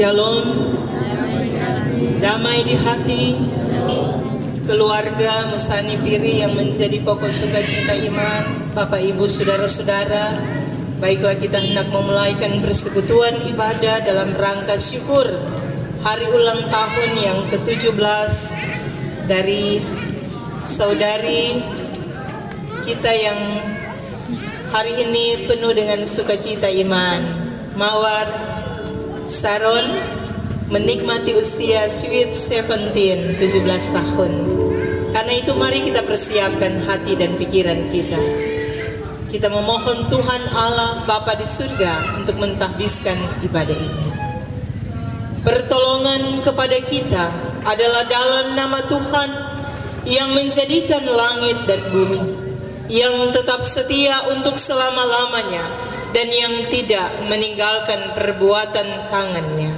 Shalom, damai di hati, keluarga Musani Piri yang menjadi pokok sukacita iman, Bapak Ibu Saudara-saudara. Baiklah, kita hendak memulaikan persekutuan ibadah dalam rangka syukur hari ulang tahun yang ke-17 dari saudari kita yang hari ini penuh dengan sukacita iman, Mawar Saron, menikmati usia sweet 17 tahun. Karena itu mari kita persiapkan hati dan pikiran kita. Kita memohon Tuhan Allah Bapa di surga untuk mentahbiskan ibadah ini. Pertolongan kepada kita adalah dalam nama Tuhan yang menjadikan langit dan bumi, yang tetap setia untuk selama-lamanya dan yang tidak meninggalkan perbuatan tangannya.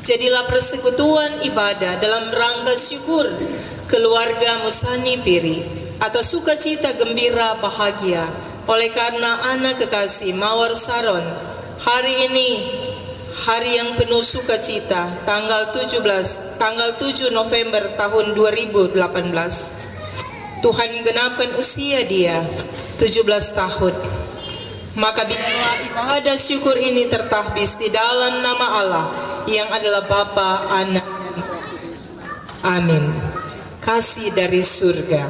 Jadilah persekutuan ibadah dalam rangka syukur keluarga Musani Piri atas sukacita gembira bahagia oleh karena anak kekasih Mawar Saron. Hari ini hari yang penuh sukacita, tanggal 7 November tahun 2018. Tuhan genapkan usia dia 17 tahun. Maka biarlah ibadah syukur ini tertahbis di dalam nama Allah yang adalah Bapa, Anak, dan Roh Kudus. Amin. Kasih dari surga.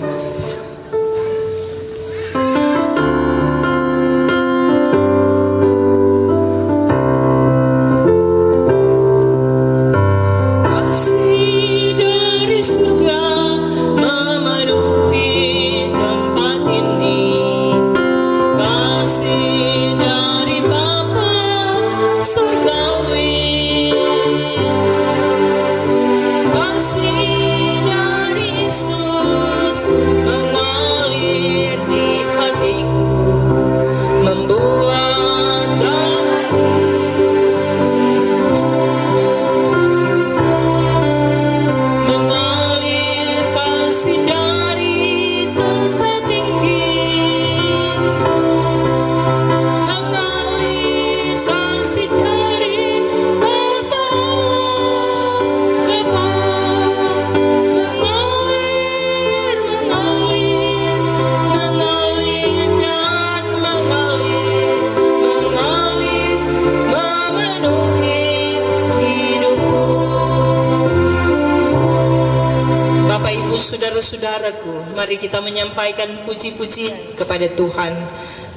Saudara-saudaraku, mari kita menyampaikan puji-pujian kepada Tuhan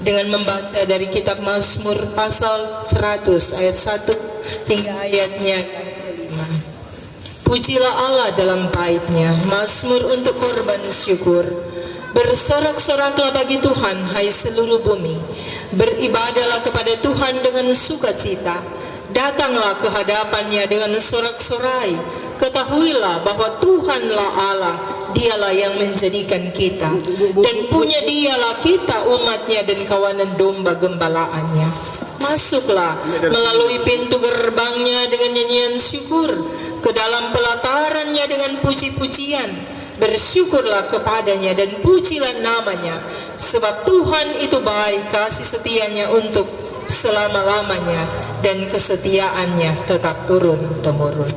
dengan membaca dari kitab Mazmur pasal 100 ayat 1 hingga ayatnya ke-5. Pujilah Allah dalam baitnya, Mazmur untuk korban syukur. Bersorak-soraklah bagi Tuhan, hai seluruh bumi. Beribadahlah kepada Tuhan dengan sukacita. Datanglah ke hadapannya dengan sorak-sorai. Ketahuilah bahwa Tuhanlah Allah, Dialah yang menjadikan kita, dan punya Dialah kita umatnya dan kawanan domba gembalaannya. Masuklah melalui pintu gerbangnya dengan nyanyian syukur, ke dalam pelatarannya dengan puji-pujian. Bersyukurlah kepadanya dan pujilah namanya, sebab Tuhan itu baik, kasih setianya untuk selama-lamanya, dan kesetiaannya tetap turun-temurun.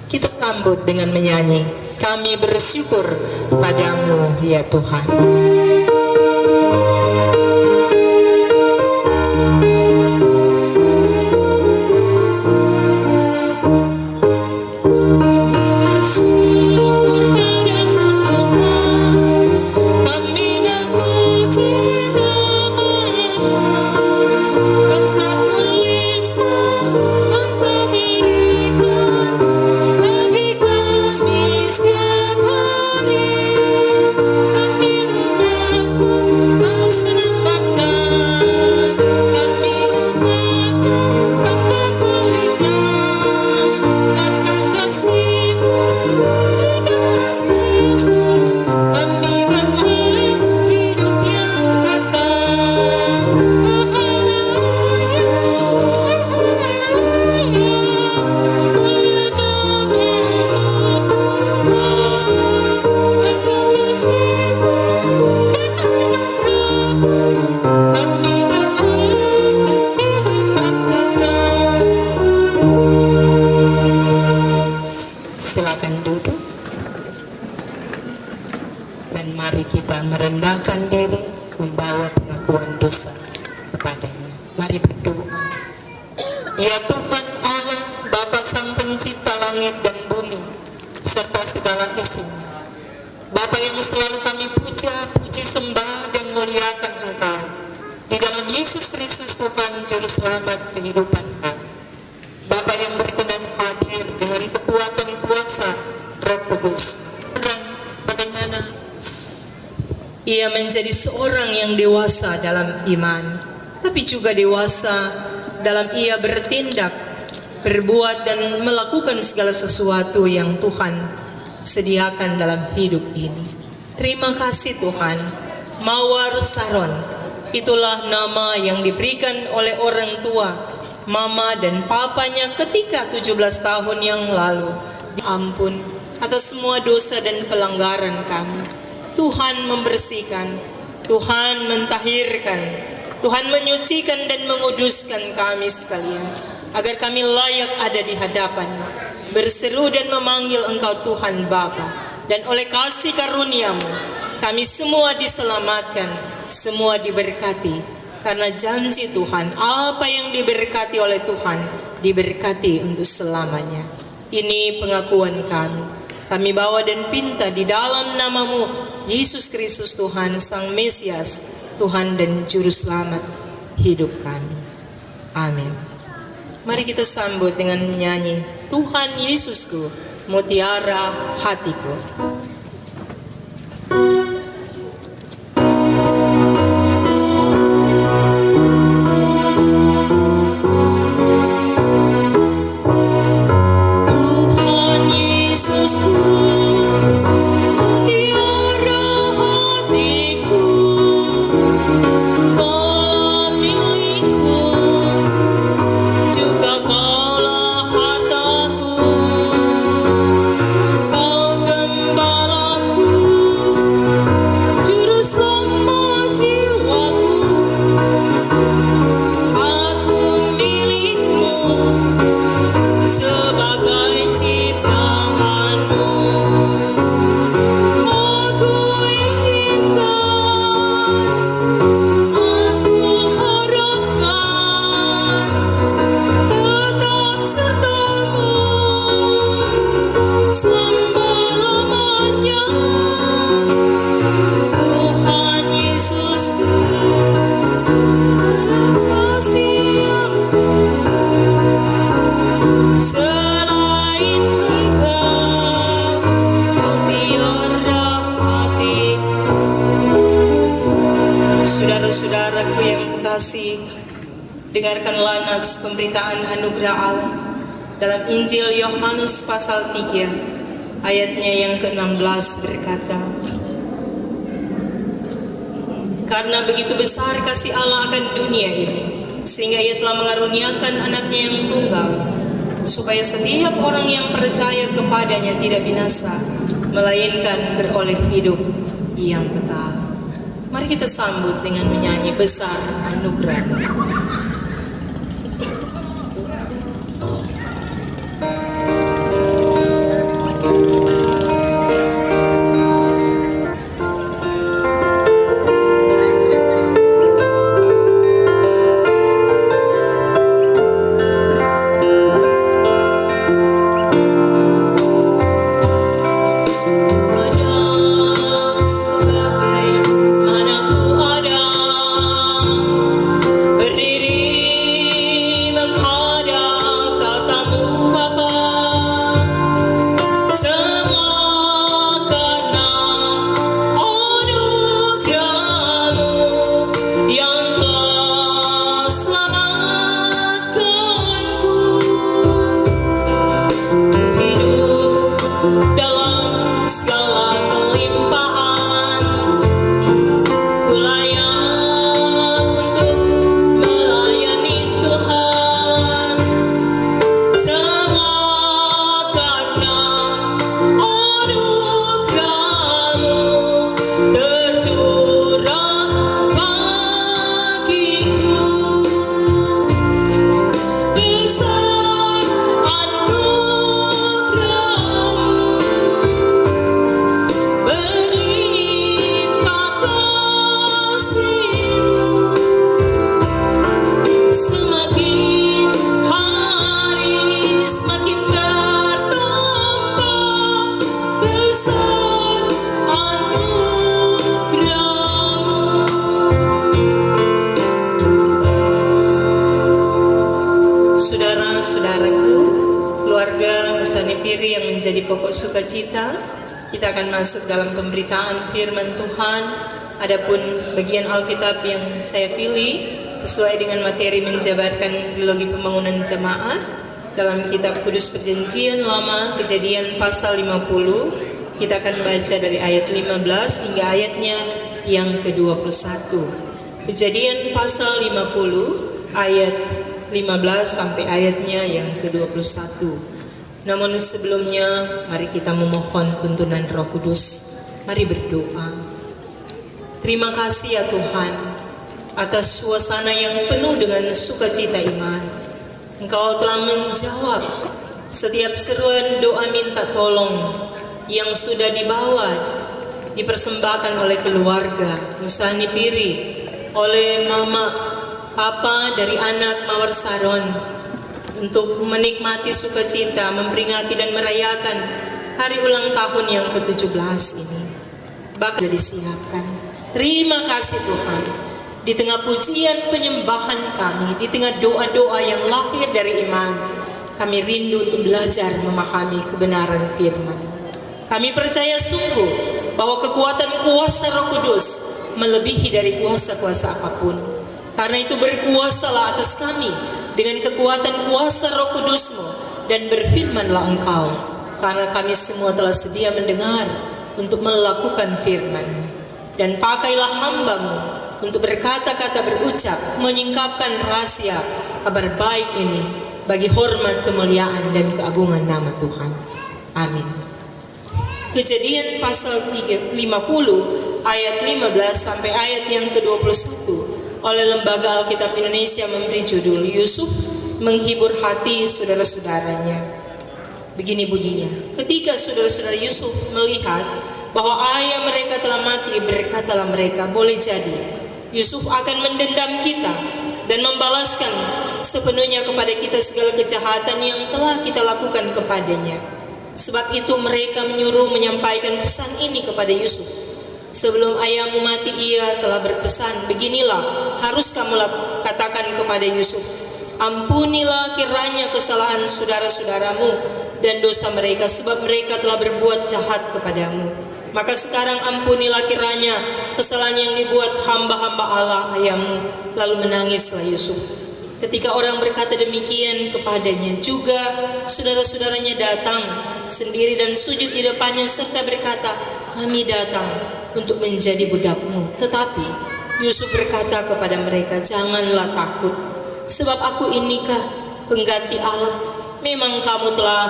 Kita sambut dengan menyanyi, kami bersyukur padamu ya Tuhan. Kami Ya Tuhan Allah, Bapa Sang Pencipta langit dan bumi, serta segala isinya. Bapa yang selalu kami puja, puji sembah dan muliakan Engkau. Di dalam Yesus Kristus Tuhan Juru Selamat kehidupan kami. Bapa yang berkenan hadir dengan kekuatan kuasa Roh Kudus. Dan bagaimana ia menjadi seorang yang dewasa dalam iman, tapi juga dewasa dalam ia bertindak, berbuat dan melakukan segala sesuatu yang Tuhan sediakan dalam hidup ini. Terima kasih Tuhan. Mawar Saron, itulah nama yang diberikan oleh orang tua, mama dan papanya ketika 17 tahun yang lalu. Ampun atas semua dosa dan pelanggaran kami. Tuhan membersihkan, Tuhan mentahirkan, Tuhan menyucikan dan menguduskan kami sekalian, agar kami layak ada di hadapan-Mu, berseru dan memanggil Engkau Tuhan Bapa. Dan oleh kasih karunia-Mu, kami semua diselamatkan, semua diberkati. Karena janji Tuhan, apa yang diberkati oleh Tuhan, diberkati untuk selamanya. Ini pengakuan kami. Kami bawa dan pinta di dalam nama-Mu, Yesus Kristus Tuhan, Sang Mesias, Tuhan dan Juru Selamat hidup kami. Amin. Mari kita sambut dengan menyanyi Tuhan Yesusku, mutiara hatiku. Saudara-saudaraku yang kekasih, dengarkanlah nats pemberitaan anugerah Allah dalam Injil Yohanes pasal 3 ayatnya yang ke-16 berkata, karena begitu besar kasih Allah akan dunia ini, sehingga Ia telah mengaruniakan anaknya yang tunggal, supaya setiap orang yang percaya kepadanya tidak binasa, melainkan beroleh hidup yang kekal. Mari kita sambut dengan menyanyi besar anugerah. Semua saudaraku, keluarga Musani Piri yang menjadi pokok sukacita, kita akan masuk dalam pemberitaan firman Tuhan. Adapun bagian Alkitab yang saya pilih sesuai dengan materi menjabarkan trilogi pembangunan jemaat dalam kitab Kudus Perjanjian Lama, Kejadian pasal 50. Kita akan baca dari ayat 15 hingga ayatnya yang ke-21. Kejadian pasal 50 ayat 15 sampai ayatnya yang ke-21. Namun sebelumnya mari kita memohon tuntunan Roh Kudus. Mari berdoa. Terima kasih ya Tuhan atas suasana yang penuh dengan sukacita iman. Engkau telah menjawab setiap seruan doa minta tolong yang sudah dipersembahkan oleh keluarga Musani Piri, oleh mama, papa dari anak Mawar Saron, untuk menikmati sukacita, memperingati dan merayakan hari ulang tahun yang ke-17 ini. Bahkan sudah disiapkan. Terima kasih Tuhan. Di tengah pujian penyembahan kami, di tengah doa-doa yang lahir dari iman, kami rindu untuk belajar memahami kebenaran firman. Kami percaya sungguh bahwa kekuatan kuasa Roh Kudus melebihi dari kuasa-kuasa apapun. Karena itu berkuasalah atas kami dengan kekuatan kuasa Roh Kudus-Mu, dan berfirmanlah Engkau, karena kami semua telah sedia mendengar untuk melakukan firman. Dan pakailah hamba-Mu untuk berkata-kata, berucap, menyingkapkan rahasia kabar baik ini bagi hormat, kemuliaan, dan keagungan nama Tuhan. Amin. Kejadian pasal 50 ayat 15 sampai ayat yang ke-21 oleh Lembaga Alkitab Indonesia memberi judul Yusuf menghibur hati saudara-saudaranya. Begini bunyinya: ketika saudara-saudara Yusuf melihat bahwa ayah mereka telah mati, berkatalah mereka, boleh jadi Yusuf akan mendendam kita dan membalaskan sepenuhnya kepada kita segala kejahatan yang telah kita lakukan kepadanya. Sebab itu mereka menyuruh menyampaikan pesan ini kepada Yusuf. Sebelum ayahmu mati, ia telah berpesan, beginilah harus kamu katakan kepada Yusuf, ampunilah kiranya kesalahan saudara-saudaramu dan dosa mereka, sebab mereka telah berbuat jahat kepadamu. Maka sekarang ampunilah kiranya kesalahan yang dibuat hamba-hamba Allah ayahmu. Lalu menangislah Yusuf. Ketika orang berkata demikian kepadanya, juga saudara-saudaranya datang sendiri dan sujud di depannya serta berkata, kami datang untuk menjadi budakmu. Tetapi Yusuf berkata kepada mereka, janganlah takut, sebab aku inikah pengganti Allah. Memang kamu telah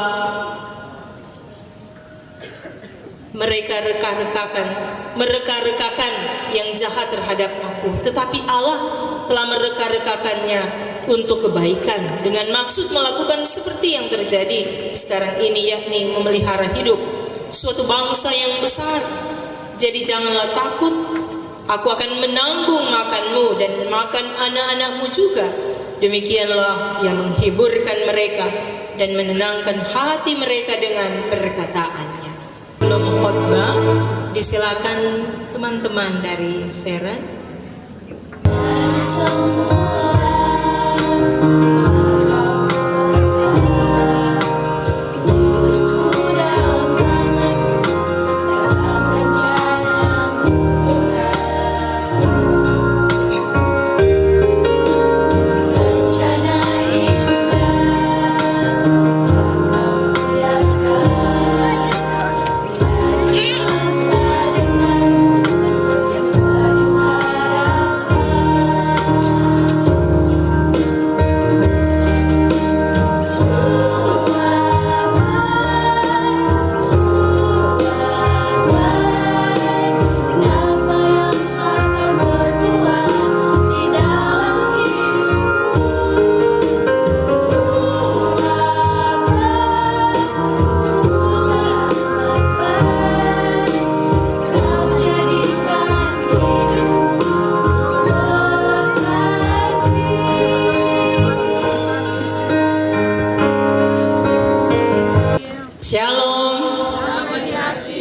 mereka-rekakan yang jahat terhadap aku, tetapi Allah telah mereka-rekakannya untuk kebaikan, dengan maksud melakukan seperti yang terjadi sekarang ini, yakni memelihara hidup suatu bangsa yang besar. Jadi janganlah takut, aku akan menanggung makanmu dan makan anak-anakmu juga. Demikianlah yang menghiburkan mereka dan menenangkan hati mereka dengan perkataannya. Belum khotbah, disilakan teman-teman dari Seren.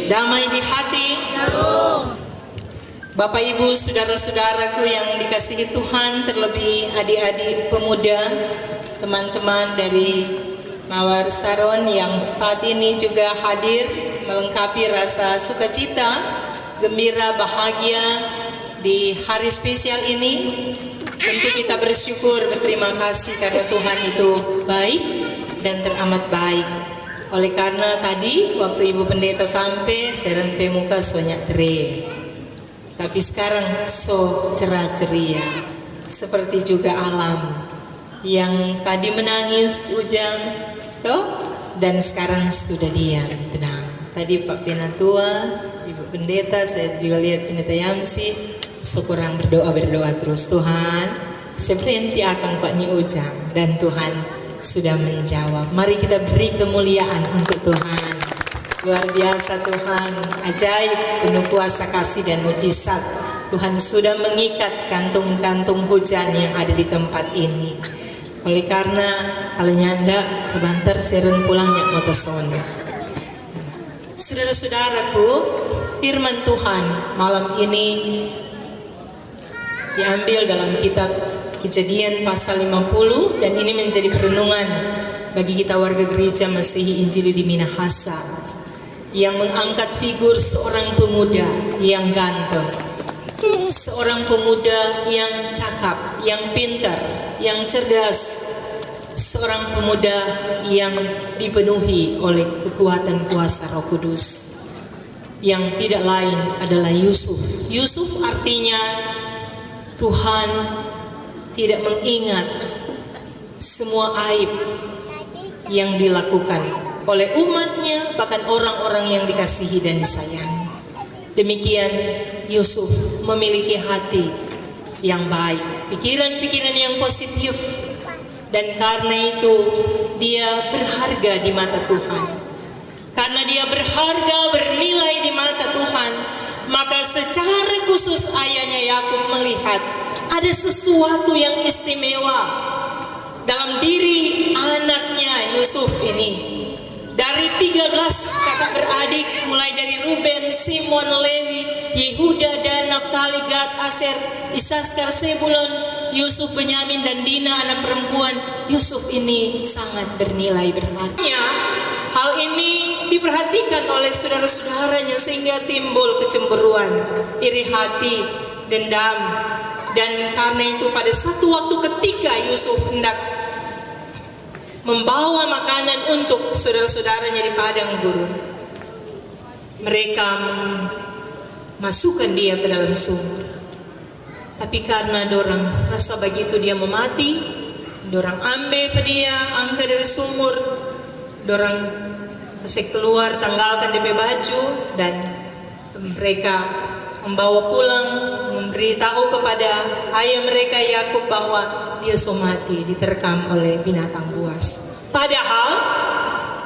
Damai di hati. Bapak Ibu, saudara-saudaraku yang dikasihi Tuhan, terlebih adik-adik pemuda, teman-teman dari Mawar Saron yang saat ini juga hadir melengkapi rasa sukacita, gembira, bahagia di hari spesial ini. Tentu kita bersyukur, berterima kasih karena Tuhan itu baik dan teramat baik. Oleh karena tadi waktu Ibu Pendeta sampai, seren pemuka sonyak tere. Tapi sekarang so cerah ceria, seperti juga alam yang tadi menangis hujan, toh, dan sekarang sudah diam tenang. Tadi Pak Penatua, Ibu Pendeta, saya juga lihat Pendeta Yamsi, sekurang berdoa terus. Tuhan, seperti akan Pak Nyi Ujang, dan Tuhan sudah menjawab. Mari kita beri kemuliaan untuk Tuhan. Luar biasa Tuhan, ajaib, penuh kuasa kasih dan mujizat. Tuhan sudah mengikat kantung-kantung hujan yang ada di tempat ini. Oleh karena kalau nyanda sebentar seren pulangnya kota sonda. Saudara-saudaraku, firman Tuhan malam ini diambil dalam kitab Kejadian pasal 50, dan ini menjadi perenungan bagi kita warga gereja Masihi Injili di Minahasa yang mengangkat figur seorang pemuda yang ganteng, seorang pemuda yang cakap, yang pintar, yang cerdas, seorang pemuda yang dipenuhi oleh kekuatan kuasa Roh Kudus, yang tidak lain adalah Yusuf. Yusuf artinya Tuhan tidak mengingat semua aib yang dilakukan oleh umatnya, bahkan orang-orang yang dikasihi dan disayangi. Demikian Yusuf memiliki hati yang baik, pikiran-pikiran yang positif, dan karena itu dia berharga di mata Tuhan. Karena dia berharga, bernilai di mata Tuhan, maka secara khusus ayahnya Yakub melihat ada sesuatu yang istimewa dalam diri anaknya Yusuf ini. Dari 13 kakak beradik, mulai dari Ruben, Simon, Lewi, Yehuda, dan Naftali, Gad, Aser, Isaskar, Sebulon, Yusuf, Benyamin, dan Dina anak perempuan. Yusuf ini sangat bernilai berharga. Hal ini diperhatikan oleh saudara-saudaranya sehingga timbul kecemburuan, iri hati, dendam. Dan karena itu pada satu waktu ketika Yusuf hendak membawa makanan untuk saudara-saudaranya di padang gurun, mereka memasukkan dia ke dalam sumur. Tapi karena dorang rasa begitu dia memati, dorang ambil pe dia, angkat dari sumur, dorang kasih keluar, tanggalkan DP baju, dan mereka membawa pulang, memberitahu kepada ayah mereka Yakub bahwa dia mati, diterkam oleh binatang buas. Padahal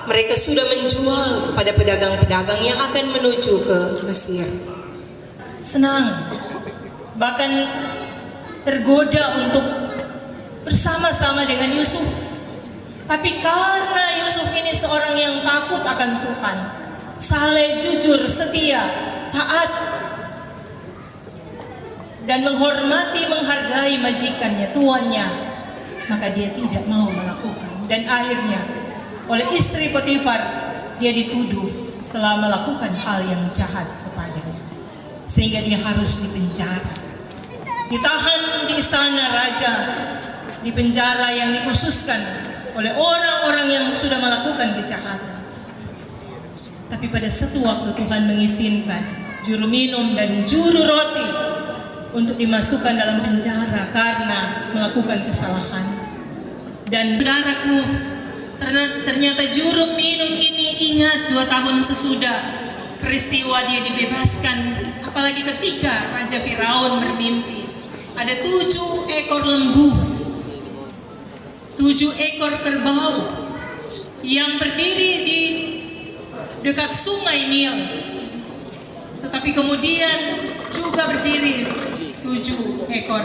mereka sudah menjual kepada pedagang-pedagang yang akan menuju ke Mesir. Senang, bahkan tergoda untuk bersama-sama dengan Yusuf. Tapi karena Yusuf ini seorang yang takut akan Tuhan, saleh, jujur, setia, taat, dan menghormati, menghargai majikannya, tuannya, maka dia tidak mau melakukan. Dan akhirnya oleh istri Potifar dia dituduh telah melakukan hal yang jahat kepadanya, sehingga dia harus dipenjara, ditahan di istana raja, di penjara yang dikhususkan oleh orang-orang yang sudah melakukan kejahatan. Tapi pada satu waktu Tuhan mengizinkan juru minum dan juru roti untuk dimasukkan dalam penjara karena melakukan kesalahan. Dan saudaraku, ternyata juru minum ini ingat 2 tahun sesudah peristiwa dia dibebaskan. Apalagi ketika Raja Firaun bermimpi ada 7 ekor lembu, 7 ekor kerbau yang berdiri di dekat sungai Nil. Tetapi kemudian juga berdiri 7 ekor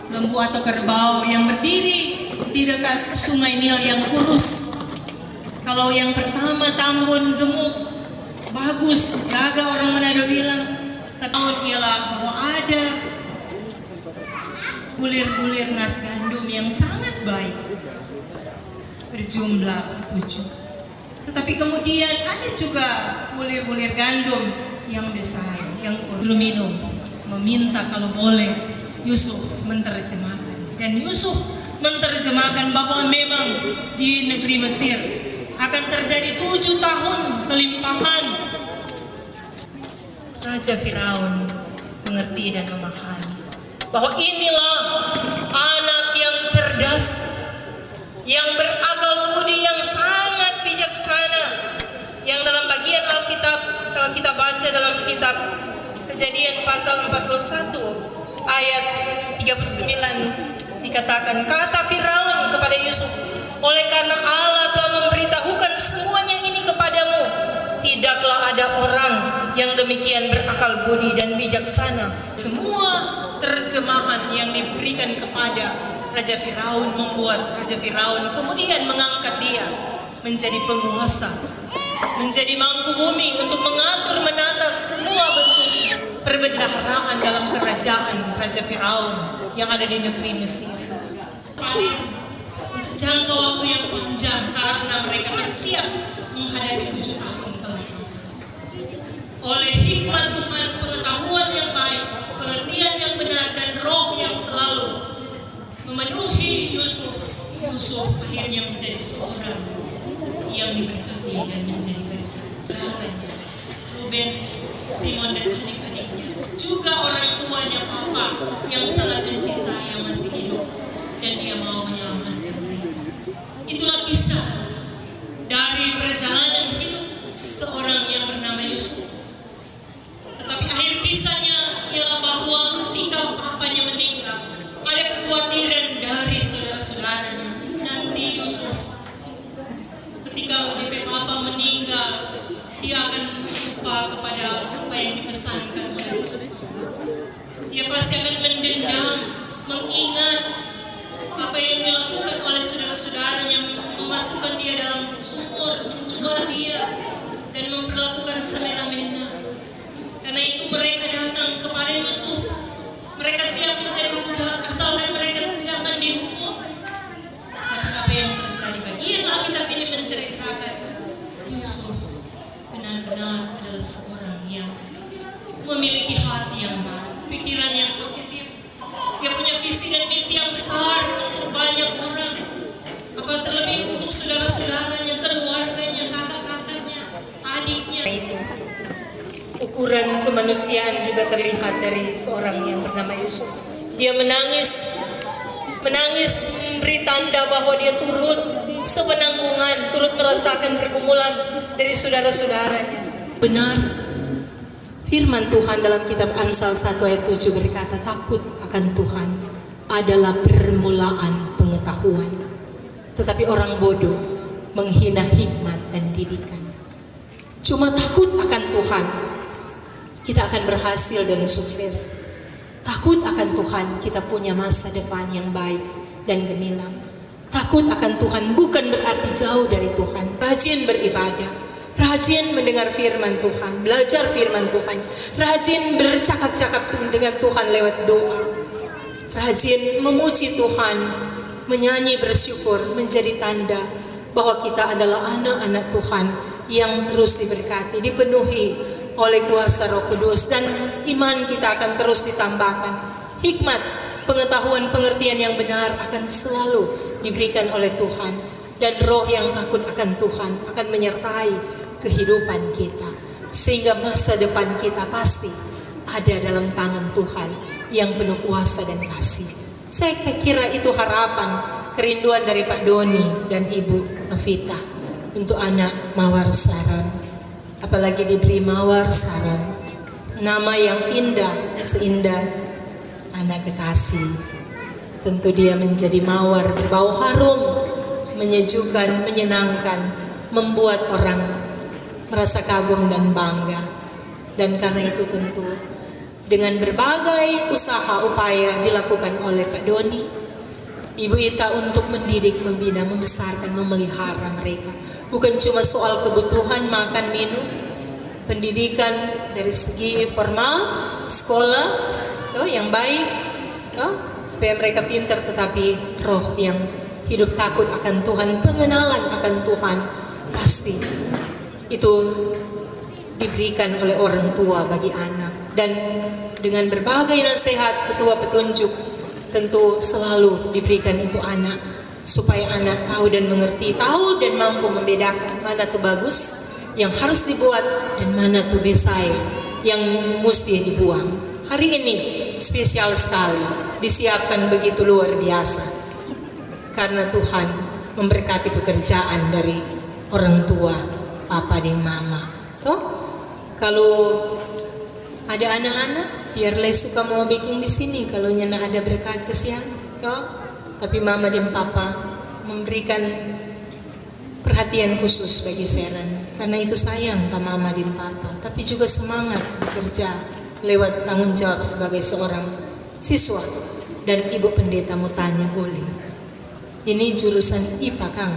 lembu atau kerbau yang berdiri di dekat sungai Nil yang kurus. Kalau yang pertama tambun, gemuk, bagus, gagah, orang Manado bilang. Tapi ialah bahwa ada bulir-bulir nas gandum yang sangat baik. berjumlah 7. Tetapi kemudian ada juga bulir-bulir gandum yang besar, yang belum minum, meminta kalau boleh Yusuf menerjemahkan. Dan Yusuf menerjemahkan bahwa memang di negeri Mesir akan terjadi 7 tahun kelimpahan. Raja Firaun mengerti dan memahami bahwa inilah anak yang cerdas, yang berakal budi, yang sangat bijaksana, yang dalam bagian Alkitab, kalau kita baca dalam kitab Kejadian pasal 41 ayat 39 dikatakan, kata Firaun kepada Yusuf, oleh karena Allah telah memberitahukan semuanya ini kepadamu, tidaklah ada orang yang demikian berakal budi dan bijaksana. Semua terjemahan yang diberikan kepada Raja Firaun membuat Raja Firaun kemudian mengangkat dia menjadi penguasa, menjadi mangku bumi untuk mengatur menata semua bentuk perbendaharaan dalam kerajaan Raja Firaun yang ada di negeri Mesir. Untuk jangka waktu yang panjang karena mereka akan siap menghadapi 7 tahun kelak. Oleh hikmat Tuhan, pengetahuan yang baik, pengertian yang benar, dan roh yang selalu memenuhi Yusuf akhirnya menjadi seorang yang diberkati dan menjadi saudaranya Ruben, Simon dan adik-adiknya, juga orang tuanya Papa yang sangat mencintai yang masih hidup dan dia mau menyelamatkan mereka. Itulah kisah dari perjalanan hidup seorang yang bernama Yusuf. Tetapi akhir kisahnya ialah bahwa ketika papanya meninggal, ada kekhawatiran dari saudara-saudaranya. Nanti Yusuf, ketika DP Papa meninggal, dia akan lupa kepada apa yang dipesankan oleh Tuhan. Dia pasti akan mendendam, mengingat apa yang dilakukan oleh saudara-saudaranya, memasukkan dia dalam sumur, menjual dia, dan memperlakukan semena-mena. Karena itu mereka datang kepada Yusuf. Mereka siap mencari budak, asalkan mereka jangan dihukum. Tapi apa yang terjadi? Bagian Alkitab ini menceritakan Yusuf benar-benar adalah seorang yang memiliki hati yang baik, pikiran yang positif. Dia punya visi dan misi yang besar untuk banyak orang. Apa terlebih untuk saudara-saudaranya, keluarganya, kakak-kakaknya, adiknya. Ukuran kemanusiaan juga terlihat dari seorang yang bernama Yusuf. Dia menangis memberi tanda bahwa dia turut sepenanggungan, turut merasakan pergumulan dari saudara-saudaranya. Benar, firman Tuhan dalam kitab Amsal 1 ayat 7 berkata, takut akan Tuhan adalah permulaan pengetahuan, tetapi orang bodoh menghina hikmat dan didikan. Cuma takut akan Tuhan kita akan berhasil dan sukses. Takut akan Tuhan kita punya masa depan yang baik dan gemilang. Takut akan Tuhan bukan berarti jauh dari Tuhan. Rajin beribadah, rajin mendengar firman Tuhan, belajar firman Tuhan, rajin bercakap-cakap dengan Tuhan lewat doa, rajin memuji Tuhan, menyanyi bersyukur, menjadi tanda bahwa kita adalah anak-anak Tuhan yang terus diberkati, dipenuhi oleh kuasa Roh Kudus, dan iman kita akan terus ditambahkan. Hikmat, pengetahuan, pengertian yang benar akan selalu diberikan oleh Tuhan, dan roh yang takut akan Tuhan akan menyertai kehidupan kita, sehingga masa depan kita pasti ada dalam tangan Tuhan yang penuh kuasa dan kasih. Saya kira itu harapan, kerinduan dari Pak Doni dan Ibu Novita untuk anak Mawar Saran. Apalagi diberi Mawar Saran, nama yang indah, seindah anak kekasih. Tentu dia menjadi mawar berbau harum, menyejukkan, menyenangkan, membuat orang merasa kagum dan bangga. Dan karena itu tentu dengan berbagai usaha upaya dilakukan oleh Pak Doni, Ibu Ita untuk mendidik, membina, membesarkan, memelihara mereka. Bukan cuma soal kebutuhan makan minum, pendidikan dari segi formal, sekolah yang baik, supaya mereka pintar, tetapi roh yang hidup takut akan Tuhan, pengenalan akan Tuhan, pasti itu diberikan oleh orang tua bagi anak. Dan dengan berbagai nasihat, petunjuk tentu selalu diberikan untuk anak, supaya anak tahu dan mengerti, tahu dan mampu membedakan mana tuh bagus yang harus dibuat dan mana tuh besai yang mesti dibuang. Hari ini spesial sekali, disiapkan begitu luar biasa karena Tuhan memberkati pekerjaan dari orang tua, papa dan mama. Toh kalau ada anak-anak, biarlah suka mau bikin di sini kalau nyana ada berkat kesian. Toh tapi mama dan papa memberikan perhatian khusus bagi Sharon, karena itu sayang ke mama dan papa, tapi juga semangat bekerja lewat tanggung jawab sebagai seorang siswa. Dan ibu pendeta mau tanya, boleh? Ini jurusan IPA Kang.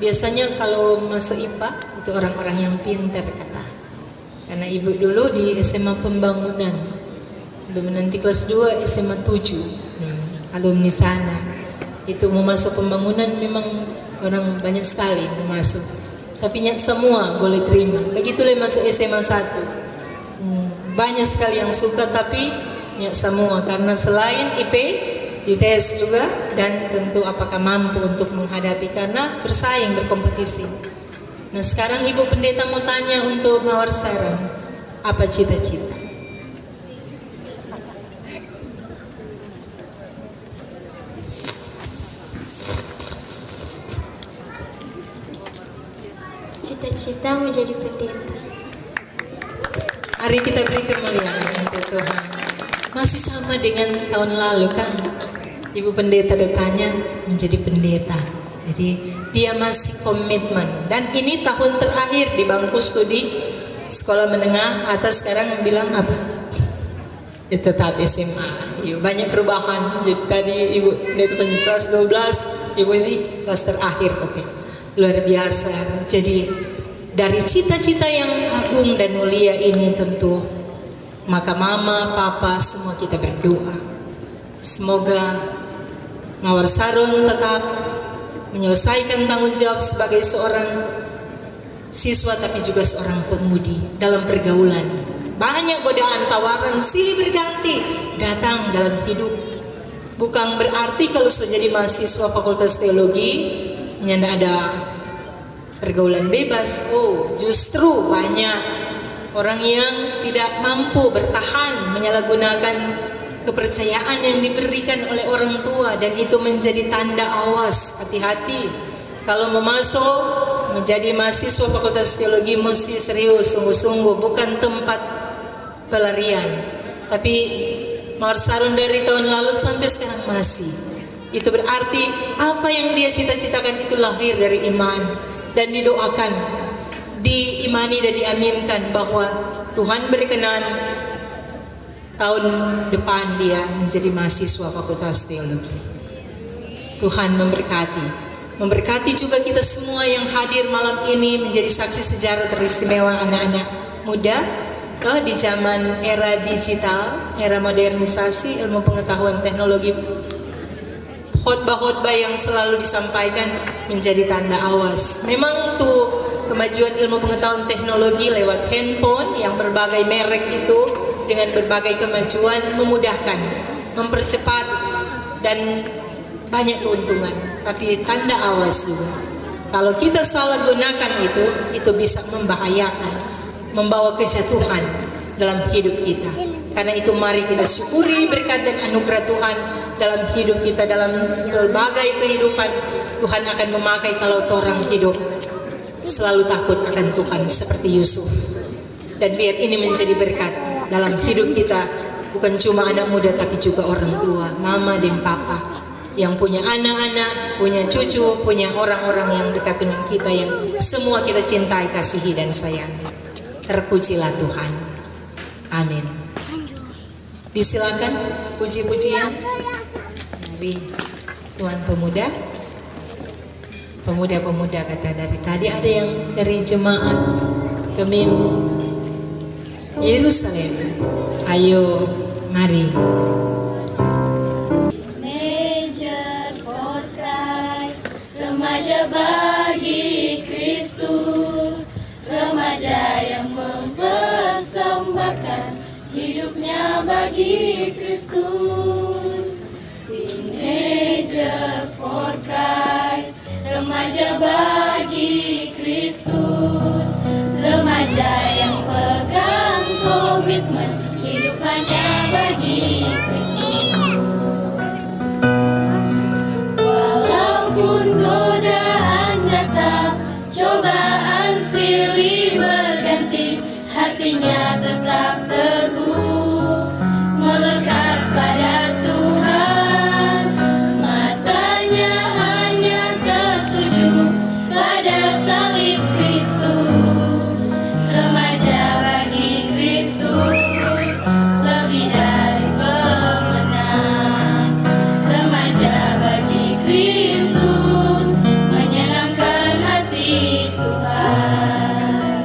Biasanya kalau masuk IPA itu orang-orang yang pintar kata. Karena ibu dulu di SMA Pembangunan, belum nanti kelas 2 SMA 7, alumni sana. Itu mau masuk pembangunan memang orang banyak sekali mau masuk, tapi nyak semua boleh terima. Begitulah masuk SMA 1, banyak sekali yang suka, tapi nyak semua, karena selain IP dites juga, dan tentu apakah mampu untuk menghadapi, karena bersaing, berkompetisi. Nah sekarang ibu pendeta mau tanya untuk Mawar Sharon, apa cita-cita? Cita-cita mau jadi pendeta. Mari kita beri kemuliaan untuk Tuhan. Masih sama dengan tahun lalu kan, ibu pendeta bertanya menjadi pendeta. Jadi dia masih komitmen, dan ini tahun terakhir di bangku studi sekolah menengah atas. Sekarang bilang apa? Ya, tetap SMA. Ya, banyak perubahan. Jadi tadi ibu pendeta punya kelas 12, ibu ini kelas terakhir. Oke. Luar biasa. Jadi dari cita-cita yang agung dan mulia ini tentu, maka mama, papa, semua kita berdoa. Semoga Mawar Sharon tetap menyelesaikan tanggung jawab sebagai seorang siswa, tapi juga seorang pemudi dalam pergaulan. Banyak godaan, tawaran, silih berganti datang dalam hidup. Bukan berarti kalau sudah jadi mahasiswa Fakultas Teologi tidak ada pergaulan bebas. Oh, justru banyak orang yang tidak mampu bertahan, menyalahgunakan kepercayaan yang diberikan oleh orang tua, dan itu menjadi tanda awas. Hati-hati kalau mau masuk menjadi mahasiswa Fakultas Teologi, mesti serius, sungguh-sungguh, bukan tempat pelarian. Tapi Mawar Sharon dari tahun lalu sampai sekarang masih. Itu berarti apa yang dia cita-citakan itu lahir dari iman, dan didoakan, diimani dan diaminkan bahwa Tuhan berkenan tahun depan dia menjadi mahasiswa Fakultas Teologi. Tuhan memberkati juga kita semua yang hadir malam ini menjadi saksi sejarah teristimewa anak-anak muda di zaman era digital, era modernisasi, ilmu pengetahuan teknologi. Khotbah-khotbah yang selalu disampaikan menjadi tanda awas. Memang tuh kemajuan ilmu pengetahuan teknologi lewat handphone yang berbagai merek itu dengan berbagai kemajuan memudahkan, mempercepat, dan banyak keuntungan. Tapi tanda awas juga. Kalau kita salah gunakan itu bisa membahayakan, membawa kejatuhan dalam hidup kita. Karena itu mari kita syukuri berkat dan anugerah Tuhan dalam hidup kita, dalam berbagai kehidupan. Tuhan akan memakai kalau orang hidup selalu takut akan Tuhan seperti Yusuf. Dan biar ini menjadi berkat dalam hidup kita, bukan cuma anak muda tapi juga orang tua, mama dan papa yang punya anak-anak, punya cucu, punya orang-orang yang dekat dengan kita, yang semua kita cintai, kasihi, dan sayangi. Terpujilah Tuhan. Amin. Disilakan puji-pujian dari Tuhan pemuda kata dari tadi ada yang dari jemaat Kemim Yerusalem. Ayo, mari. Major for Christ. bagi Kristus, teenager for Christ, remaja bagi Kristus, remaja yang pegang komitmen hidup hanya bagi Kristus. Walaupun godaan datang, cobaan silih berganti, hatinya tetap teguh, melekat pada Tuhan. Matanya hanya tertuju pada salib Kristus. Remaja bagi Kristus, lebih dari pemenang. Remaja bagi Kristus, menyenangkan hati Tuhan.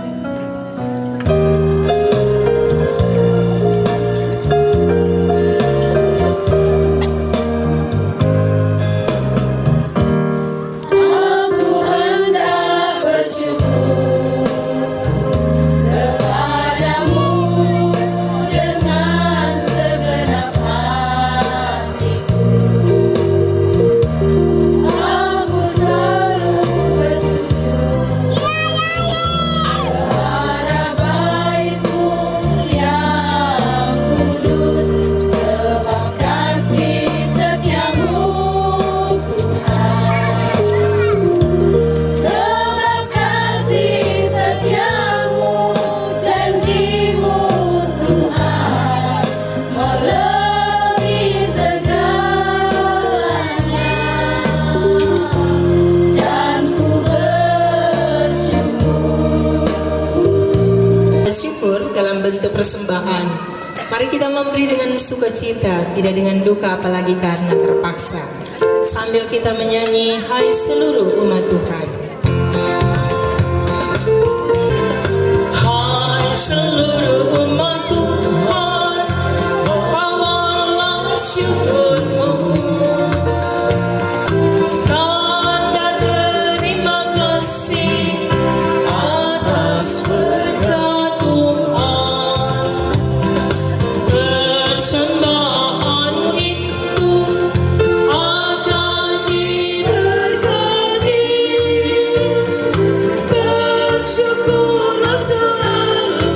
Aku hendak bersyukur kepadamu dengan segenap hatiku. Aku selalu bersujud kepada bait-Mu yang kudus, sebab kasih setiamu Tuhan, sebab kasih setiamu, janji-Mu Tuhan, melebihi segalanya, dan ku Syukur dalam bentuk persembahan. Mari kita memberi dengan sukacita, tidak dengan duka, apalagi karena terpaksa. Sambil kita menyanyi, hai seluruh umat Tuhan. Hai seluruh umat Tuhan, bawalah syukurmu, tanda terima kasih atas berkat Tuhan. Persembahan itu akan diberkati. Bersyukurlah selalu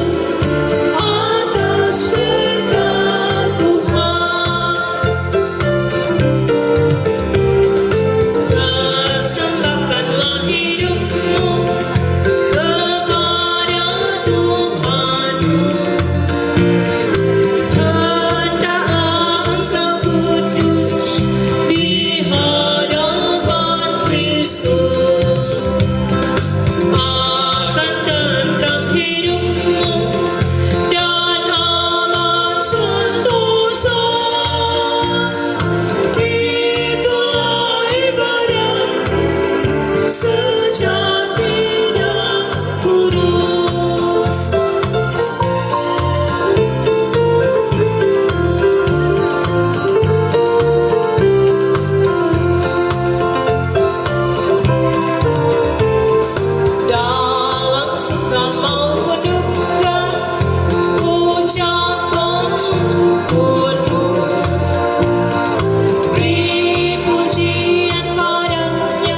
atas berkat Tuhan. Persembahkanlah hidupmu kepada Tuhanmu. Hendaklah engkau kudus di hadapan Kristus. Akan tentram hidupmu dan aman sentosa. Itulah ibadah sejati dan kudus. Dalam suka maupun duka, ucapkan syukurmu. Beri pujian padanya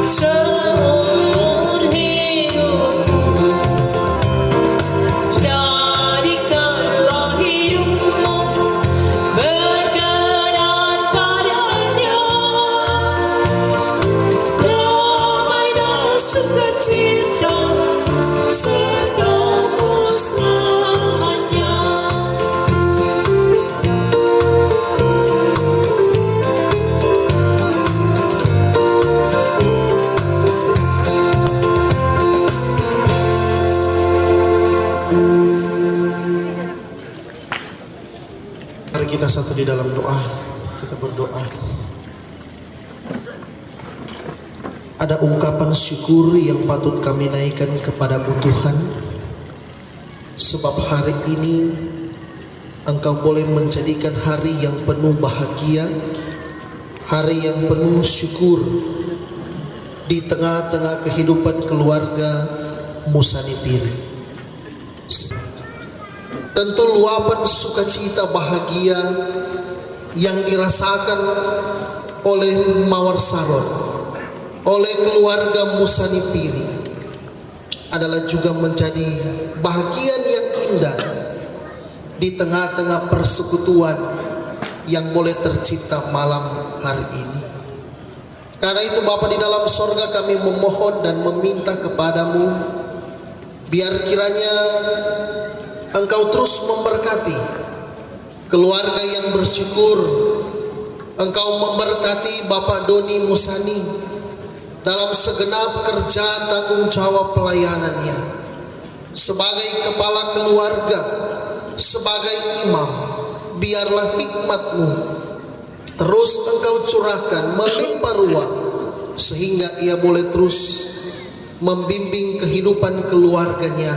seumur hidupmu. Jadikanlah hidupmu berkenan padanya. Damai dan sukacita sertamu selamanya. Mari kita satu di dalam doa. Kita berdoa. Ada ungkapan syukur yang patut kami naikkan kepadamu Tuhan, sebab hari ini Engkau boleh menjadikan hari yang penuh bahagia, hari yang penuh syukur di tengah-tengah kehidupan keluarga Musanipir. tentu luapan sukacita bahagia yang dirasakan oleh Mawar Saron, oleh keluarga Musani Piri adalah juga menjadi bahagian yang indah di tengah-tengah persekutuan yang boleh tercipta malam hari ini. Karena itu Bapa di dalam sorga, kami memohon dan meminta kepadamu, biar kiranya Engkau terus memberkati keluarga yang bersyukur. Engkau memberkati Bapak Doni Musani dalam segenap kerja tanggung jawab pelayanannya sebagai kepala keluarga, sebagai imam. Biarlah hikmat-Mu terus Engkau curahkan melimpah ruah, sehingga ia boleh terus membimbing kehidupan keluarganya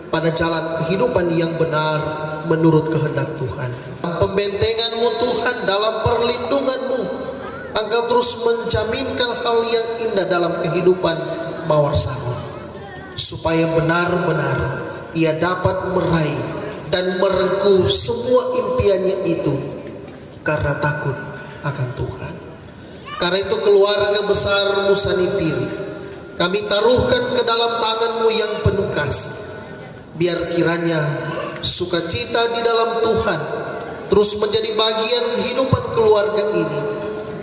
pada jalan kehidupan yang benar menurut kehendak Tuhan. Pembentengan-Mu Tuhan, dalam perlindungan-Mu Engkau terus menjaminkan hal yang indah dalam kehidupan Mawar Saron, supaya benar-benar ia dapat meraih dan merengkuh semua impiannya itu karena takut akan Tuhan. Karena itu keluarga besar Musani Piri kami taruhkan ke dalam tangan-Mu yang penuh kasih. Biar kiranya sukacita di dalam Tuhan terus menjadi bagian kehidupan keluarga ini.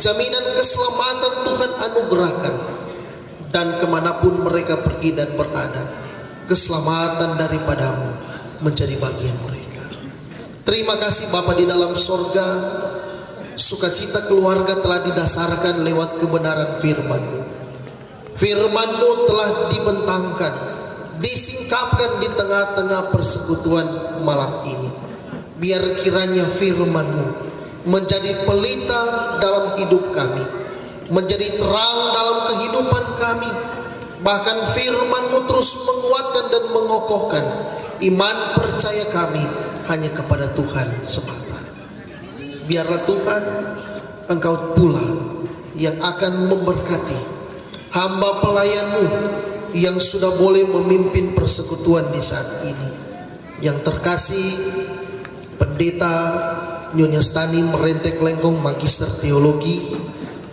Jaminan keselamatan Tuhan anugerahkan, dan kemanapun mereka pergi dan berada, keselamatan daripada-Mu menjadi bagian mereka. Terima kasih Bapa di dalam sorga, sukacita keluarga telah didasarkan lewat kebenaran firman-Mu. Firman-Mu telah dibentangkan, disingkapkan di tengah-tengah persekutuan malam ini. Biar kiranya firman-Mu menjadi pelita dalam hidup kami, menjadi terang dalam kehidupan kami. Bahkan firman-Mu terus menguatkan dan mengokohkan iman percaya kami hanya kepada Tuhan semata. Biarlah Tuhan, Engkau pula yang akan memberkati hamba pelayan-Mu yang sudah boleh memimpin persekutuan di saat ini. Yang terkasih Pendeta Nyonya Stani Merentek Lengkong, Magister Teologi,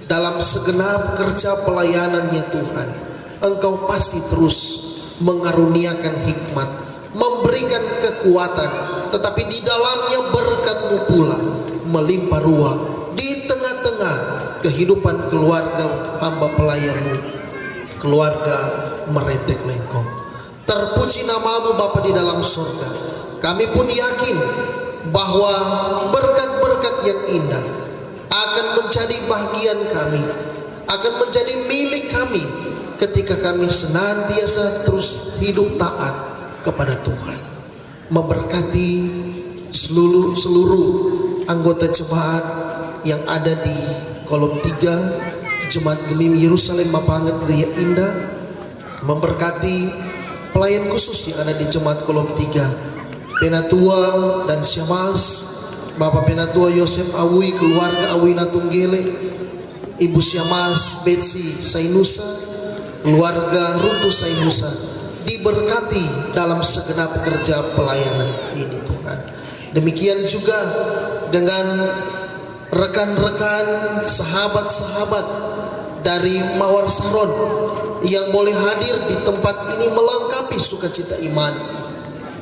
dalam segenap kerja pelayanannya Tuhan, Engkau pasti terus mengaruniakan hikmat, memberikan kekuatan, tetapi di dalamnya berkat-Mu pula melimpah ruah di tengah-tengah kehidupan keluarga hamba pelayan-Mu, keluarga Merentek Lengkong. Terpuji nama-Mu Bapa di dalam surga. Kami pun yakin bahwa berkat-berkat yang indah akan menjadi bagian kami, akan menjadi milik kami ketika kami senantiasa terus hidup taat kepada Tuhan. Memberkati seluruh anggota jemaat yang ada di kolom 3 Jemaat Gemim Yerusalem Mapanget Ria Indah. Memberkati pelayan khusus yang ada di Jemaat kolom 3, Penatua dan Syamas, Bapak Penatua Yosef Awi, keluarga Awi Natunggele, Ibu Syamas Betsy Sainusa, keluarga Rutu Sainusa, diberkati dalam segenap kerja pelayanan ini Tuhan. Demikian juga dengan rekan-rekan, sahabat-sahabat dari Mawar Saron yang boleh hadir di tempat ini melengkapi sukacita iman.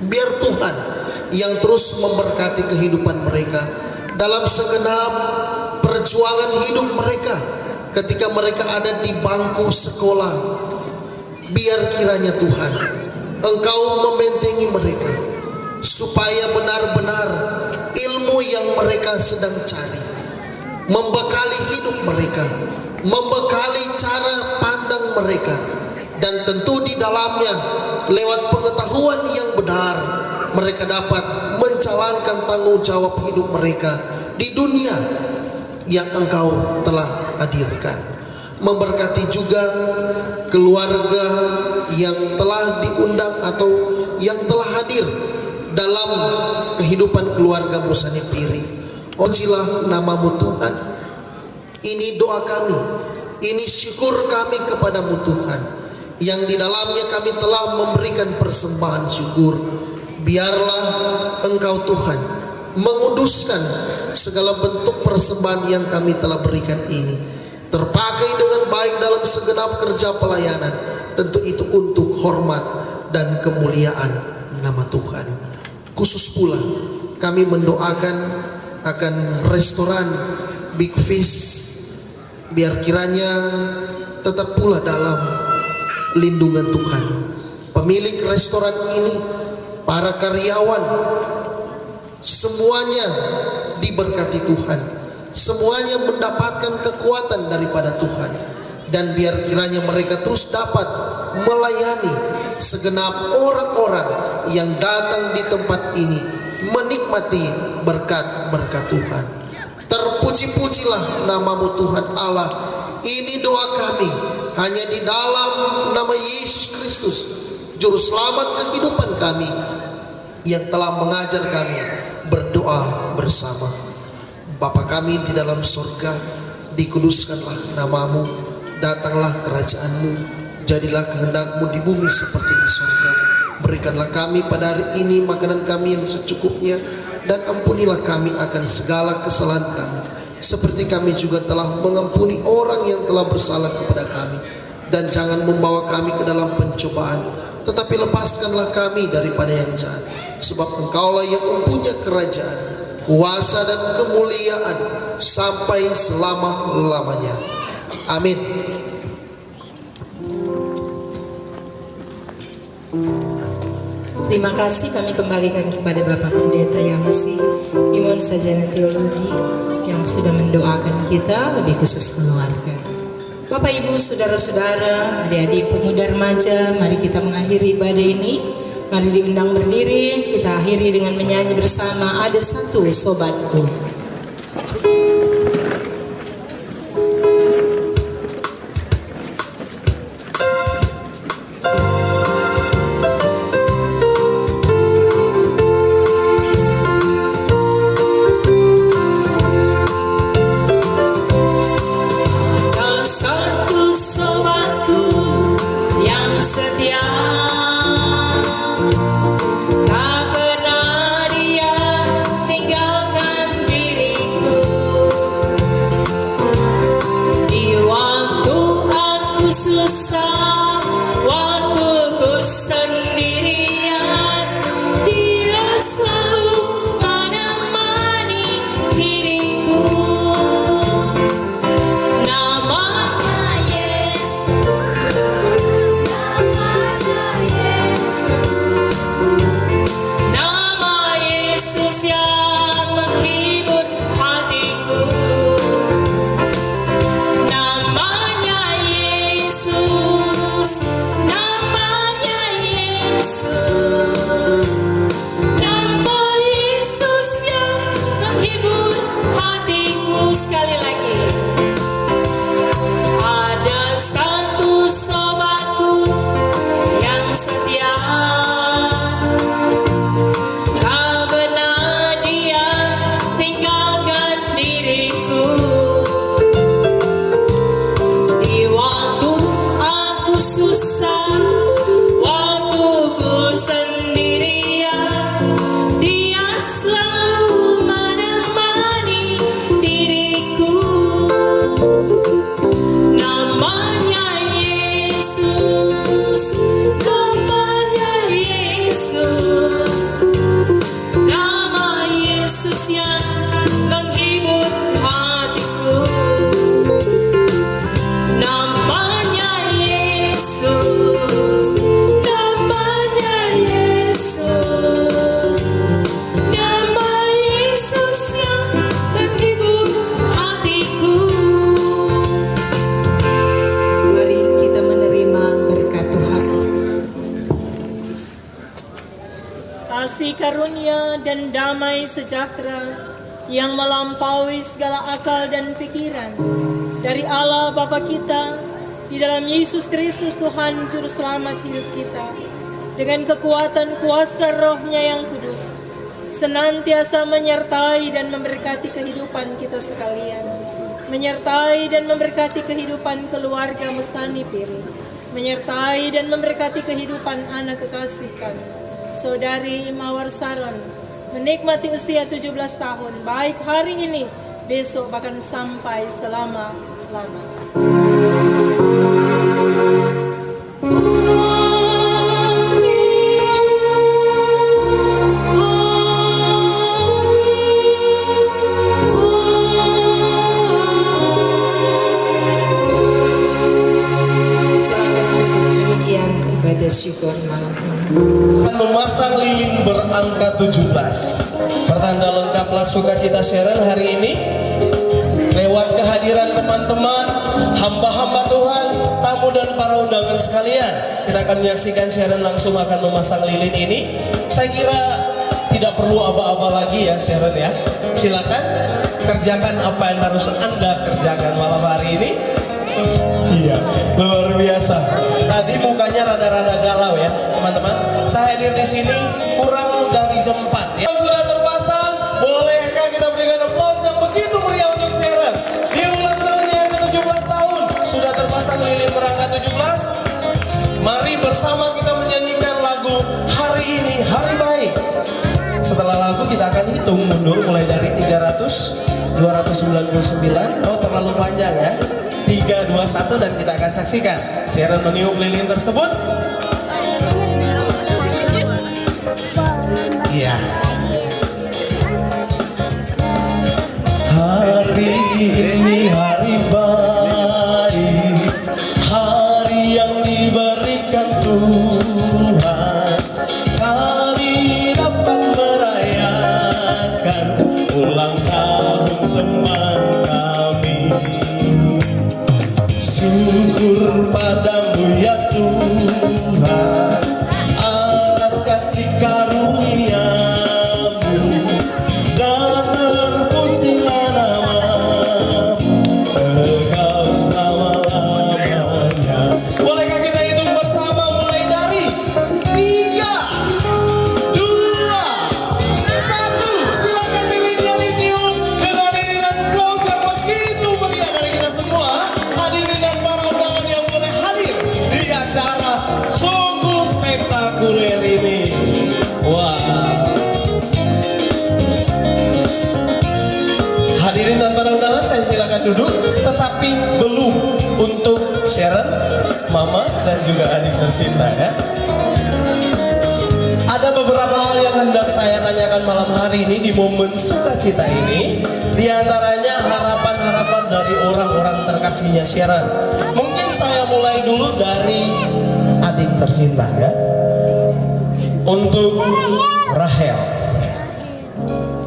Biar Tuhan yang terus memberkati kehidupan mereka dalam segenap perjuangan hidup mereka ketika mereka ada di bangku sekolah. Biar kiranya Tuhan, Engkau membentengi mereka supaya benar-benar ilmu yang mereka sedang cari membekali hidup mereka, membekali cara pandang mereka, dan tentu di dalamnya lewat pengetahuan yang benar mereka dapat menjalankan tanggung jawab hidup mereka di dunia yang Engkau telah hadirkan. Memberkati juga keluarga yang telah diundang atau yang telah hadir dalam kehidupan keluarga Musani Piri. Pujilah nama-Mu Tuhan. Ini doa kami, ini syukur kami kepadamu Tuhan, yang di dalamnya kami telah memberikan persembahan syukur Biarlah Engkau Tuhan menguduskan segala bentuk persembahan yang kami telah berikan ini, terpakai dengan baik dalam segenap kerja pelayanan, tentu itu untuk hormat dan kemuliaan nama Tuhan. Khusus pula kami mendoakan akan restoran Big Fish, biar kiranya tetap pula dalam lindungan Tuhan. Pemilik restoran ini, para karyawan, semuanya diberkati Tuhan, semuanya mendapatkan kekuatan daripada Tuhan, dan biar kiranya mereka terus dapat melayani segenap orang-orang yang datang di tempat ini menikmati berkat-berkat Tuhan. Terpuji-pujilah namamu Tuhan Allah. Ini doa kami hanya di dalam nama Yesus Kristus, Juru Selamat kehidupan kami, yang telah mengajar kami berdoa bersama. Bapa kami di dalam surga, dikuduskanlah namamu, datanglah kerajaanmu, jadilah kehendakmu di bumi seperti di surga. Berikanlah kami pada hari ini makanan kami yang secukupnya, dan ampunilah kami akan segala kesalahan kami, seperti kami juga telah mengampuni orang yang telah bersalah kepada kami. Dan jangan membawa kami ke dalam pencobaan, tetapi lepaskanlah kami daripada yang jahat. Sebab Engkaulah yang mempunyai kerajaan, kuasa dan kemuliaan sampai selama-lamanya. Amin. Terima kasih kami kembalikan kepada Bapak Pendeta Yamsi Imam Sarjana Teologi yang sudah mendoakan kita, lebih khusus keluarga. Bapak Ibu, saudara-saudara, adik-adik pemuda remaja, mari kita mengakhiri ibadah ini. Mari diundang berdiri, kita akhiri dengan menyanyi bersama Ada Satu Sobatku. Karunia dan damai sejahtera yang melampaui segala akal dan pikiran dari Allah Bapa kita di dalam Yesus Kristus Tuhan Juru Selamat hidup kita, dengan kekuatan kuasa Roh-Nya yang kudus, senantiasa menyertai dan memberkati kehidupan kita sekalian, menyertai dan memberkati kehidupan keluarga Mustani Piri, menyertai dan memberkati kehidupan anak kekasih kami, Saudari Mawar Saron menikmati usia 17 tahun, baik hari ini, besok, bahkan sampai selama-lamanya. Syukur malam ini. Memasang lilin berangka 17, pertanda lengkaplah sukacita Sharon hari ini. Lewat kehadiran teman-teman, hamba-hamba Tuhan, tamu dan para undangan sekalian, kita akan menyaksikan Sharon langsung akan memasang lilin ini. Saya kira tidak perlu aba-aba lagi ya Sharon ya. Silakan kerjakan apa yang harus Anda kerjakan malam hari ini. Iya, luar biasa. Tadi mukanya rada-rada galau ya, teman-teman. Saya hadir di sini kurang dari jam 4 ya. Sudah terpasang, bolehkah kita berikan aplaus yang begitu meriah untuk Sharon? Di ulang tahunnya yang ke-17 tahun, sudah terpasang lilin berangka 17. Mari bersama kita menyanyikan lagu Hari Ini Hari Baik. Setelah lagu kita akan hitung mundur mulai dari 300, 299. Oh, terlalu panjang ya. 3, 2, 1 dan kita akan saksikan Sharon meniup lilin tersebut. Iya. Hari ini hari baik, hari yang diberikan Tuhan. Kami dapat merayakan ulang tahun teman kami. Syukur padamu ya Tuhan atas kasih karunia-Mu, dan terpujilah nama-Mu, Engkau selama-lamanya. Bolehkah kita hitung bersama mulai dari 3, 2, 1. Silakan lilinnya ditiup dengan iringan aplaus yang begitu meriah dari kita semua. Hadirin dan para undangan yang boleh hadir di acara sungguh spektakuler ini. Wah. Hadirin dan para undangan, saya silakan duduk, tetapi belum untuk Sharon, Mama dan juga adik tercinta ya. Ada beberapa hal yang hendak saya tanyakan malam hari ini di momen sukacita ini. Di antaranya harapan-harapan dari orang-orang terkasihnya Sharon. Mungkin saya mulai dulu dari adik tercinta ya. Untuk Rahel,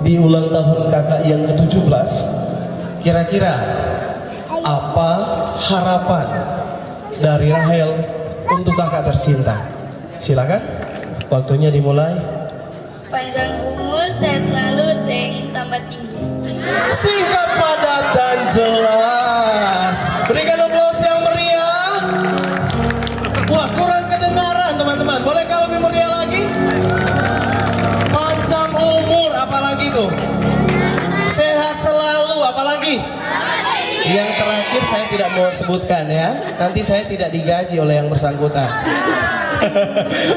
di ulang tahun kakak yang ke-17, kira-kira apa harapan dari Rahel untuk kakak tercinta? Silakan, waktunya dimulai. Panjang umur, sehat selalu, dan tambah tinggi. Singkat, padat, dan jelas. Berikan aplaus yang meriah. Wah, kurang kedengaran teman-teman. Bolehkah lebih meriah lagi? Panjang umur, apalagi tuh? Sehat selalu, apalagi? Yang terakhir saya tidak mau sebutkan ya. Nanti saya tidak digaji oleh yang bersangkutan.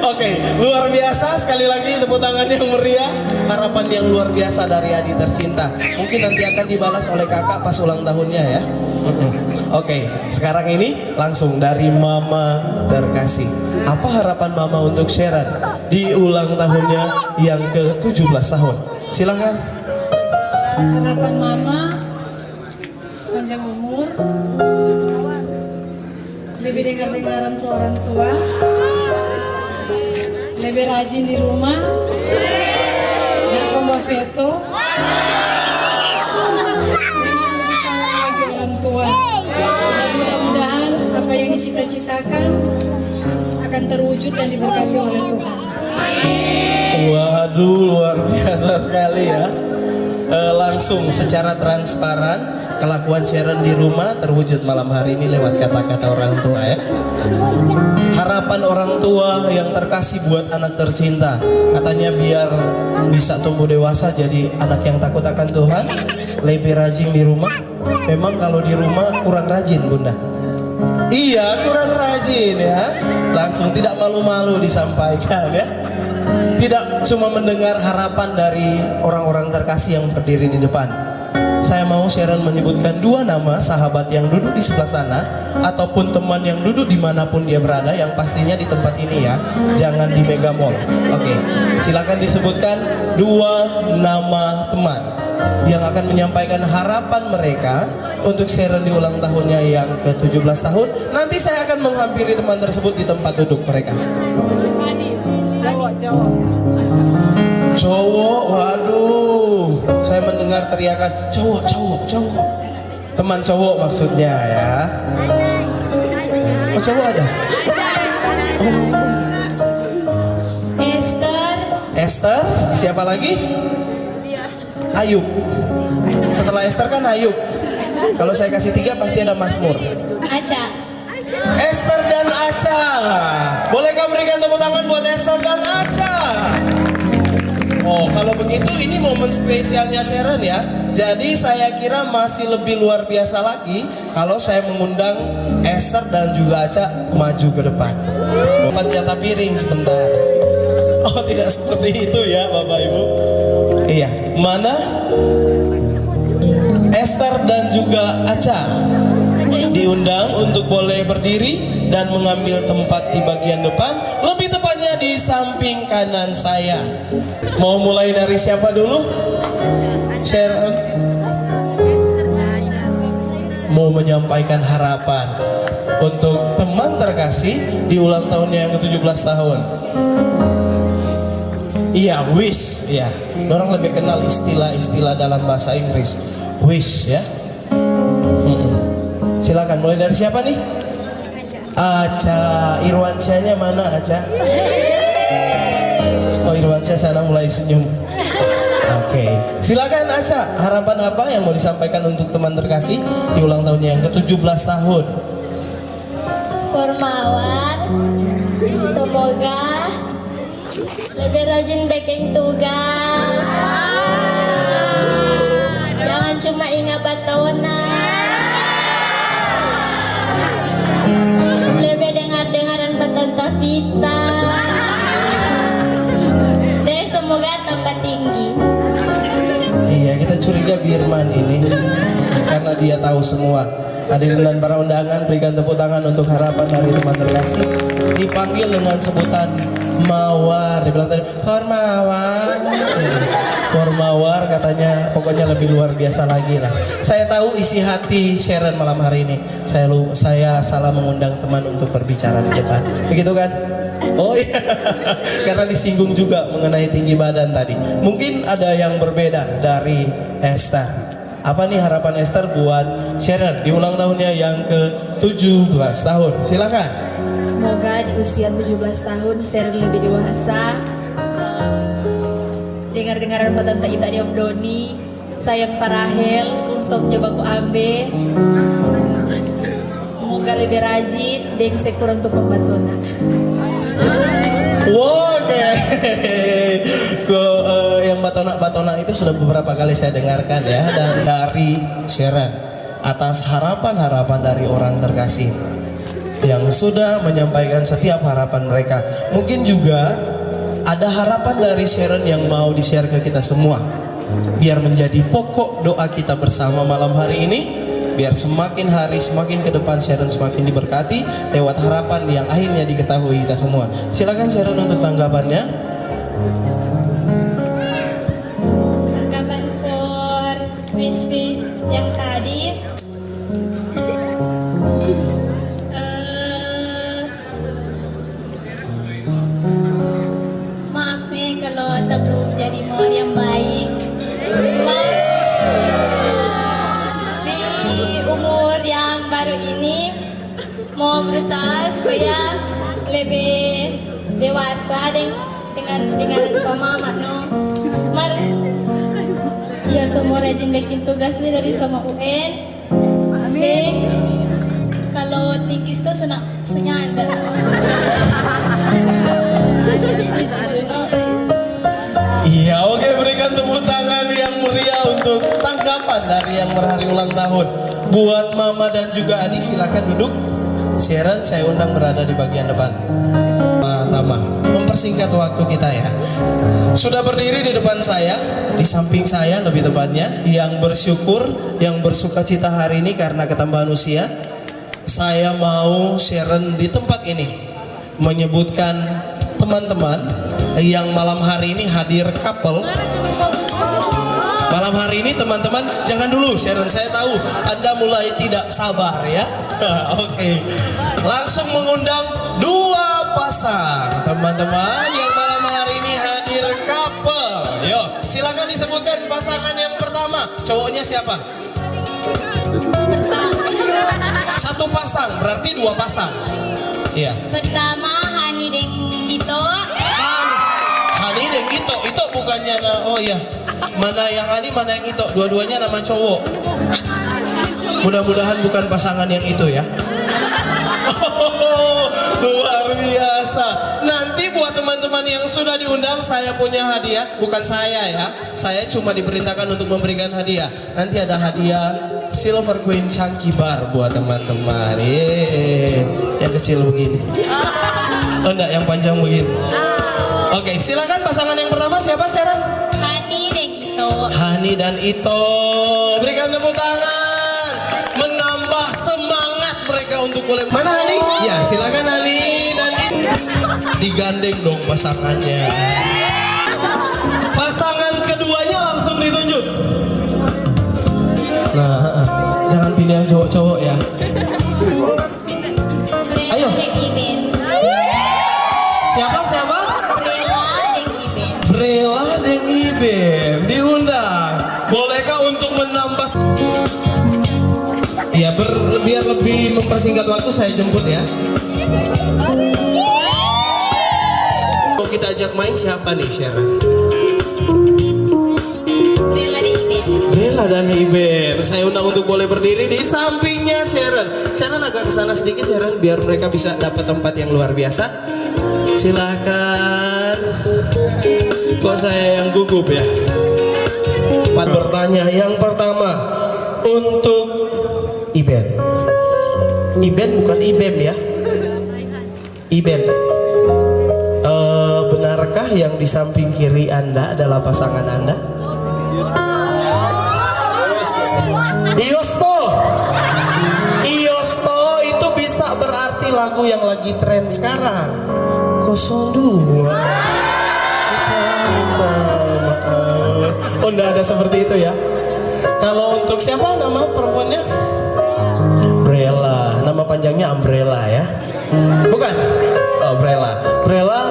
Oke, luar biasa. Sekali lagi tepuk tangan yang meriah. Harapan yang luar biasa dari adik tercinta. Mungkin nanti akan dibalas oleh kakak pas ulang tahunnya ya. Oke, sekarang ini langsung dari Mama terkasih. Apa harapan Mama untuk Sharon di ulang tahunnya yang ke-17 tahun? Silakan. Harapan Mama panjang umur, lebih dengar-dengaran ke orang tua, lebih rajin di rumah, nggak pembawa veto, lebih sayang lagi orang tua. Dan mudah-mudahan apa yang dicita-citakan akan terwujud dan diberkati oleh Tuhan. Waduh, luar biasa sekali ya. Langsung secara transparan kelakuan Sharon di rumah terwujud malam hari ini lewat kata-kata orang tua ya. Harapan orang tua yang terkasih buat anak tercinta, katanya biar bisa tumbuh dewasa jadi anak yang takut akan Tuhan, lebih rajin di rumah. Memang kalau di rumah kurang rajin Bunda. Iya, kurang rajin ya. Langsung tidak malu-malu disampaikan ya. Tidak cuma mendengar harapan dari orang-orang terkasih yang berdiri di depan. Saya mau Sharon menyebutkan 2 nama sahabat yang duduk di sebelah sana, ataupun teman yang duduk dimanapun dia berada, yang pastinya di tempat ini ya, jangan di Mega Mall. Oke, silakan disebutkan 2 nama teman yang akan menyampaikan harapan mereka untuk Sharon di ulang tahunnya yang ke-17 tahun. Nanti saya akan menghampiri teman tersebut di tempat duduk mereka. Cowok, waduh, saya mendengar teriakan cowok. Teman cowok maksudnya ya. Oh, cowok ada? Esther, siapa lagi? Ayub. Setelah Esther kan Ayub. Kalau saya kasih 3 pasti ada Mazmur. Aca. Esther dan Aca. Bolehkah berikan tepuk tangan buat Esther dan Aca? Oh, kalau begitu ini momen spesialnya Sharon ya. Jadi saya kira masih lebih luar biasa lagi kalau saya mengundang Esther dan juga Aca maju ke depan. Bapak jatah piring sebentar. Oh, tidak seperti itu ya Bapak Ibu. Iya, mana Esther dan juga Aca diundang untuk boleh berdiri dan mengambil tempat di bagian depan, lebih tepatnya di samping kanan saya. Mau mulai dari siapa dulu? Sharon mau menyampaikan harapan untuk teman terkasih di ulang tahunnya yang ke-17 tahun. Iya, wish ya. Orang lebih kenal istilah-istilah dalam bahasa Inggris. Wish ya. Silakan mulai dari siapa nih? Aca. Irwansyahnya mana Aca? Oh, Irwansyah sana mulai senyum. Oke. Silakan Aca, harapan apa yang mau disampaikan untuk teman terkasih di ulang tahunnya yang ke-17 tahun? Formawan, semoga lebih rajin bikin tugas. Jangan cuma ingat batonan. Lebih dengar-dengaran Tante Vita. Dan semoga tambah tinggi. Iya, kita curiga Birman ini karena dia tahu semua. Hadirin dan para undangan, berikan tepuk tangan untuk harapan dari teman terkasih. Dipanggil dengan sebutan Mawar. Dibilang tadi Formawar katanya, pokoknya lebih luar biasa lagi lah. Saya tahu isi hati Sharon malam hari ini. Saya salah mengundang teman untuk berbicara di depan. Begitu kan? Oh iya, karena disinggung juga mengenai tinggi badan tadi. Mungkin ada yang berbeda dari Esther. Apa nih harapan Esther buat Sharon di ulang tahunnya yang ke-17 tahun? Silakan. Semoga di usia 17 tahun Sharon lebih dewasa. Dengar-dengaran Pak Tante Ita di Om Doni, sayang Pak Rahel, kum stop coba ku ambe. Semoga lebih rajin, deng sekurang untuk pembantuan. Oke. Yang batona itu sudah beberapa kali saya dengarkan ya, dan dari Sharon atas harapan-harapan dari orang terkasih yang sudah menyampaikan setiap harapan mereka. Mungkin juga ada harapan dari Sharon yang mau di-share ke kita semua, biar menjadi pokok doa kita bersama malam hari ini, biar semakin hari semakin ke depan Sharon semakin diberkati lewat harapan yang akhirnya diketahui kita semua. Silakan Sharon untuk tanggapannya. Tanggapan for wish yang tadi. Maaf nih kalau tak belum jadi mawar yang baik. Di umur yang baru ini mau berusaha supaya lebih dewasa dengan pemahaman no. Ya semua rajin bikin tugas nih dari sama UN. Kalau tinggi itu senyanda. Iya, oke, berikan tepuk tangan yang meriah untuk tanggapan dari yang berhari ulang tahun. Buat Mama dan juga Adi, silakan duduk. Sharon saya undang berada di bagian depan. Tama, mempersingkat waktu kita ya. Sudah berdiri di depan saya, di samping saya lebih tepatnya, yang bersyukur, yang bersuka cita hari ini karena ketambahan usia. Saya mau Sharon di tempat ini menyebutkan teman-teman yang malam hari ini hadir couple. Malam hari ini teman-teman, jangan dulu Sharon, saya tahu Anda mulai tidak sabar ya. Oke. Langsung mengundang dua pasang teman-teman yang malam hari ini hadir couple. Yo, silakan disebutkan pasangan yang pertama. Cowoknya siapa? Satu pasang, berarti dua pasang. Iya. Pertama Hani Deng Gito. Hani Deng Gito, itu bukannya, oh iya. Mana yang Hani, mana yang itu? Dua-duanya nama cowok. Mudah-mudahan bukan pasangan yang itu ya. Oh, luar biasa. Nanti buat teman-teman yang sudah diundang, saya punya hadiah. Bukan saya ya, saya cuma diperintahkan untuk memberikan hadiah. Nanti ada hadiah Silver Queen Chunky Bar buat teman-teman. Yang kecil begini. Oh enggak, yang panjang begini. Oke, silakan pasangan yang pertama siapa, Sharon? Hani Deng Gito. Hani dan Ito, berikan tepuk tangan, menambah semangat mereka untuk boleh. Mana Hani? Ya silakan Hani dan Ito. Digandeng dong pasangannya. Pasangan keduanya langsung ditunjuk. Nah, jangan pilih yang cowok-cowok ya. Ayo. Siapa? Brela Deng Iben diundang. Bolehkah untuk menambah? Ya, biar lebih mempersingkat waktu saya jemput ya. Mau kita ajak main siapa nih, Sharon? Brela Deng Iben. Brela dan Iben. Saya undang untuk boleh berdiri di sampingnya Sharon. Sharon agak kesana sedikit Sharon, biar mereka bisa dapat tempat yang luar biasa. Silakan. Kok saya yang gugup ya? Empat bertanya. Yang pertama untuk Iben. Iben bukan Ibem ya? Iben. Benarkah yang di samping kiri Anda adalah pasangan Anda? Iosto. Iosto itu bisa berarti lagu yang lagi tren sekarang. 02. Oh enggak ada seperti itu ya. Kalau untuk siapa nama perempuannya? Brela. Nama panjangnya Umbrella ya. Bukan? Oh Brela. Brela,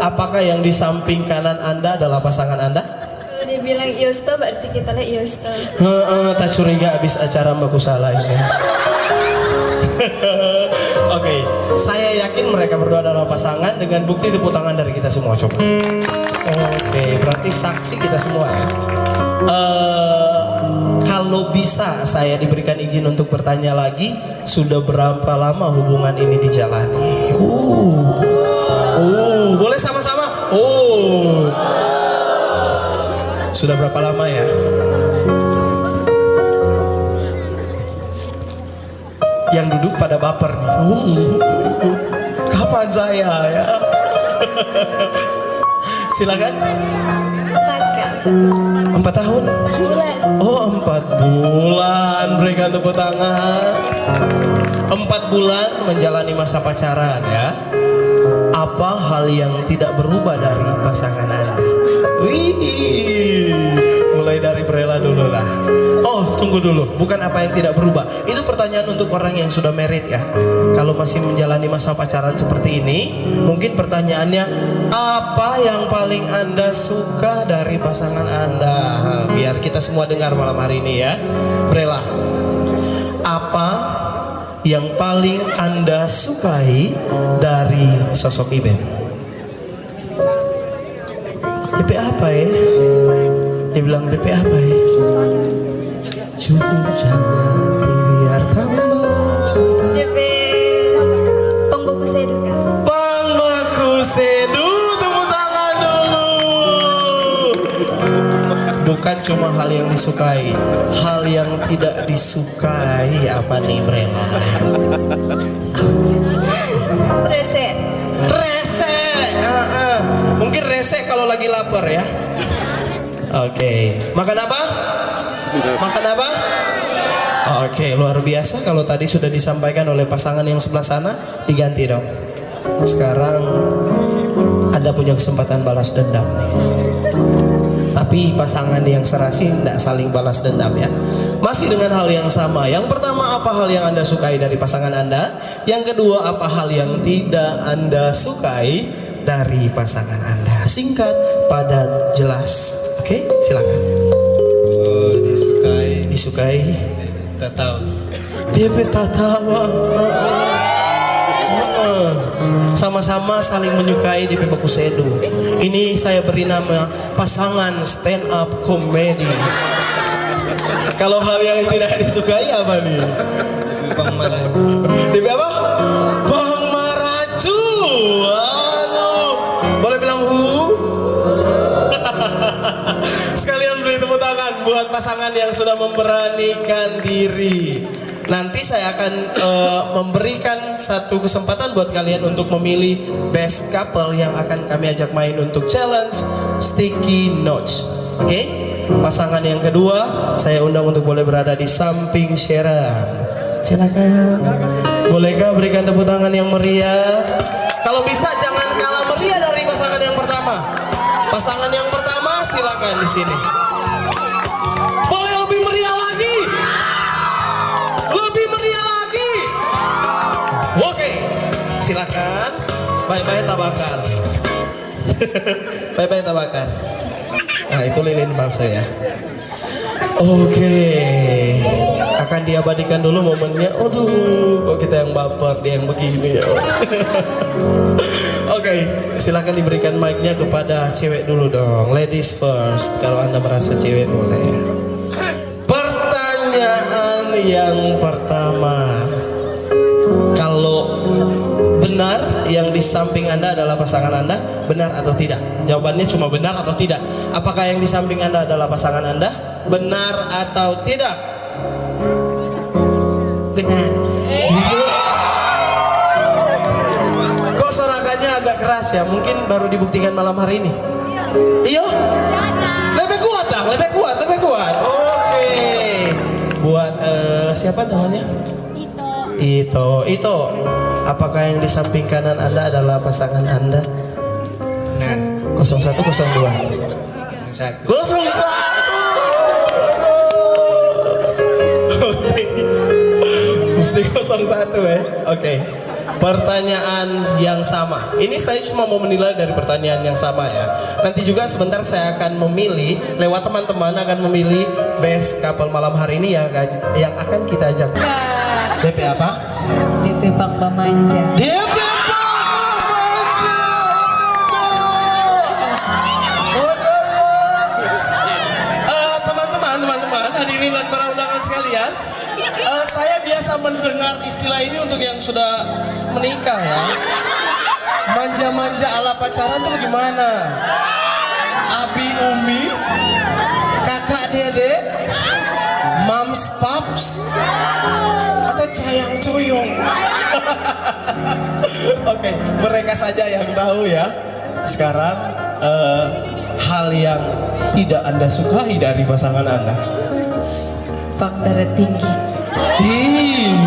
apakah yang di samping kanan Anda adalah pasangan Anda? Kalau dibilang Iosto berarti kita lihat Iosto. Tak curiga abis acara Mbak Kusala ini. Oke, saya yakin mereka berdua adalah pasangan dengan bukti tepuk tangan dari kita semua. Coba. Oke, berarti saksi kita semua ya. Kalau bisa saya diberikan izin untuk bertanya lagi, sudah berapa lama hubungan ini dijalani? Boleh sama-sama? Sudah berapa lama ya? Yang duduk pada baper nih. Kapan saya ya? Silakan. 4 tahun? 4 bulan. Oh 4 bulan. Berikan tepuk tangan. 4 bulan menjalani masa pacaran ya. Apa hal yang tidak berubah dari pasangan Anda? Mulai dari Brela dulu lah. Oh tunggu dulu, bukan apa yang tidak berubah. Itu pertanyaan untuk orang yang sudah married ya. Kalau masih menjalani masa pacaran seperti ini, mungkin pertanyaannya, apa yang paling Anda suka dari pasangan Anda? Biar kita semua dengar malam hari ini ya. Brela, apa yang paling Anda sukai dari sosok Iben? DP apa ya? Dia bilang DP apa ya? Cukup jangan dibiarkan cinta. DP Pangbaku Sedu kan? Pangbaku Sedu, tepuk tangan dulu. Bukan cuma hal yang disukai, hal yang tidak disukai apa nih Brela? Rese. Rese. Mungkin rese kalau lagi lapar ya. Oke. Makan apa? Makan apa? Oke, luar biasa. Kalau tadi sudah disampaikan oleh pasangan yang sebelah sana, diganti dong. Sekarang Anda punya kesempatan balas dendam nih. Tapi pasangan yang serasi tidak saling balas dendam ya. Masih dengan hal yang sama. Yang pertama, apa hal yang Anda sukai dari pasangan Anda? Yang kedua, apa hal yang tidak Anda sukai dari pasangan Anda? Singkat, padat, jelas. Oke, silakan. Oh, disukai. Disukai. Tak tahu. Dia betatawa. Sama-sama saling menyukai di Baku Sedo. Ini saya beri nama pasangan stand up comedy. Kalau hal yang tidak disukai apa nih? Bang Maraju. DP apa? Bang Maraju. Aduh, boleh bilang Sekalian beri tepuk tangan buat pasangan yang sudah memberanikan diri. Nanti saya akan memberikan satu kesempatan buat kalian untuk memilih best couple yang akan kami ajak main untuk challenge Sticky Notes. Oke? Pasangan yang kedua saya undang untuk boleh berada di samping Sharon. Silakan. Bolehkah berikan tepuk tangan yang meriah? Kalau bisa jangan kalah meriah dari pasangan yang pertama. Pasangan yang pertama silakan di sini. Boleh lebih meriah lagi? Lebih meriah lagi? Oke, silakan. Bye-bye tabakar. Bye-bye tabakar. Nah, itu lilin palsu ya. Oke, akan diabadikan dulu momennya. Aduh, kok kita yang baper, dia yang begini ya. Oke, silakan diberikan mic-nya kepada cewek dulu dong. Ladies first. Kalau Anda merasa cewek boleh. Pertanyaan yang pertama. Kalau benar yang di samping Anda adalah pasangan Anda, benar atau tidak? Jawabannya cuma benar atau tidak. Apakah yang di samping Anda adalah pasangan Anda? Benar atau tidak? Benar. Kok sorakannya agak keras ya? Mungkin baru dibuktikan malam hari ini. Iya? Lebih kuat dong, lebih kuat, lebih kuat. Oke. Buat siapa namanya? Ito. Apakah yang di samping kanan Anda adalah pasangan Anda? Benar. 01, 02. 1. 01. Oke. Mesti 01 ya. Oke. Pertanyaan yang sama. Ini saya cuma mau menilai dari pertanyaan yang sama ya. Nanti juga sebentar saya akan memilih, lewat teman-teman akan memilih best couple malam hari ini yang akan kita ajak. DP apa? DP Bang Bamanja. DP Bamanja. Teman-teman, hadirin dan para undangan sekalian, saya biasa mendengar istilah ini untuk yang sudah menikah ya. Manja-manja ala pacaran tuh gimana? Abi Umi, kakak dede, mams paps, atau cayang cuyung? Oke, mereka saja yang tahu ya. Sekarang hal yang tidak Anda sukai dari pasangan Anda. Bang darah tinggi.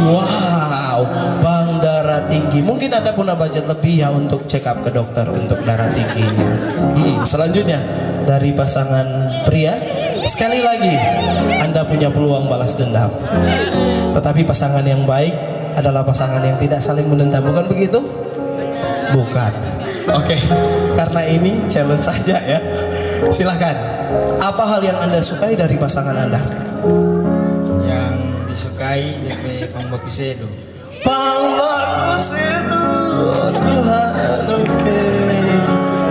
Wow, bang darah tinggi. Mungkin Anda punya budget lebih ya untuk check up ke dokter untuk darah tingginya. Selanjutnya dari pasangan pria, sekali lagi Anda punya peluang balas dendam. Tetapi pasangan yang baik adalah pasangan yang tidak saling menendam, bukan begitu? Bukan. Oke, karena ini challenge saja ya. Silahkan. Apa hal yang Anda sukai dari pasangan Anda? Yang disukai DP Bang Baku Sedo. Bang Baku Sedo. Tuhan, oke.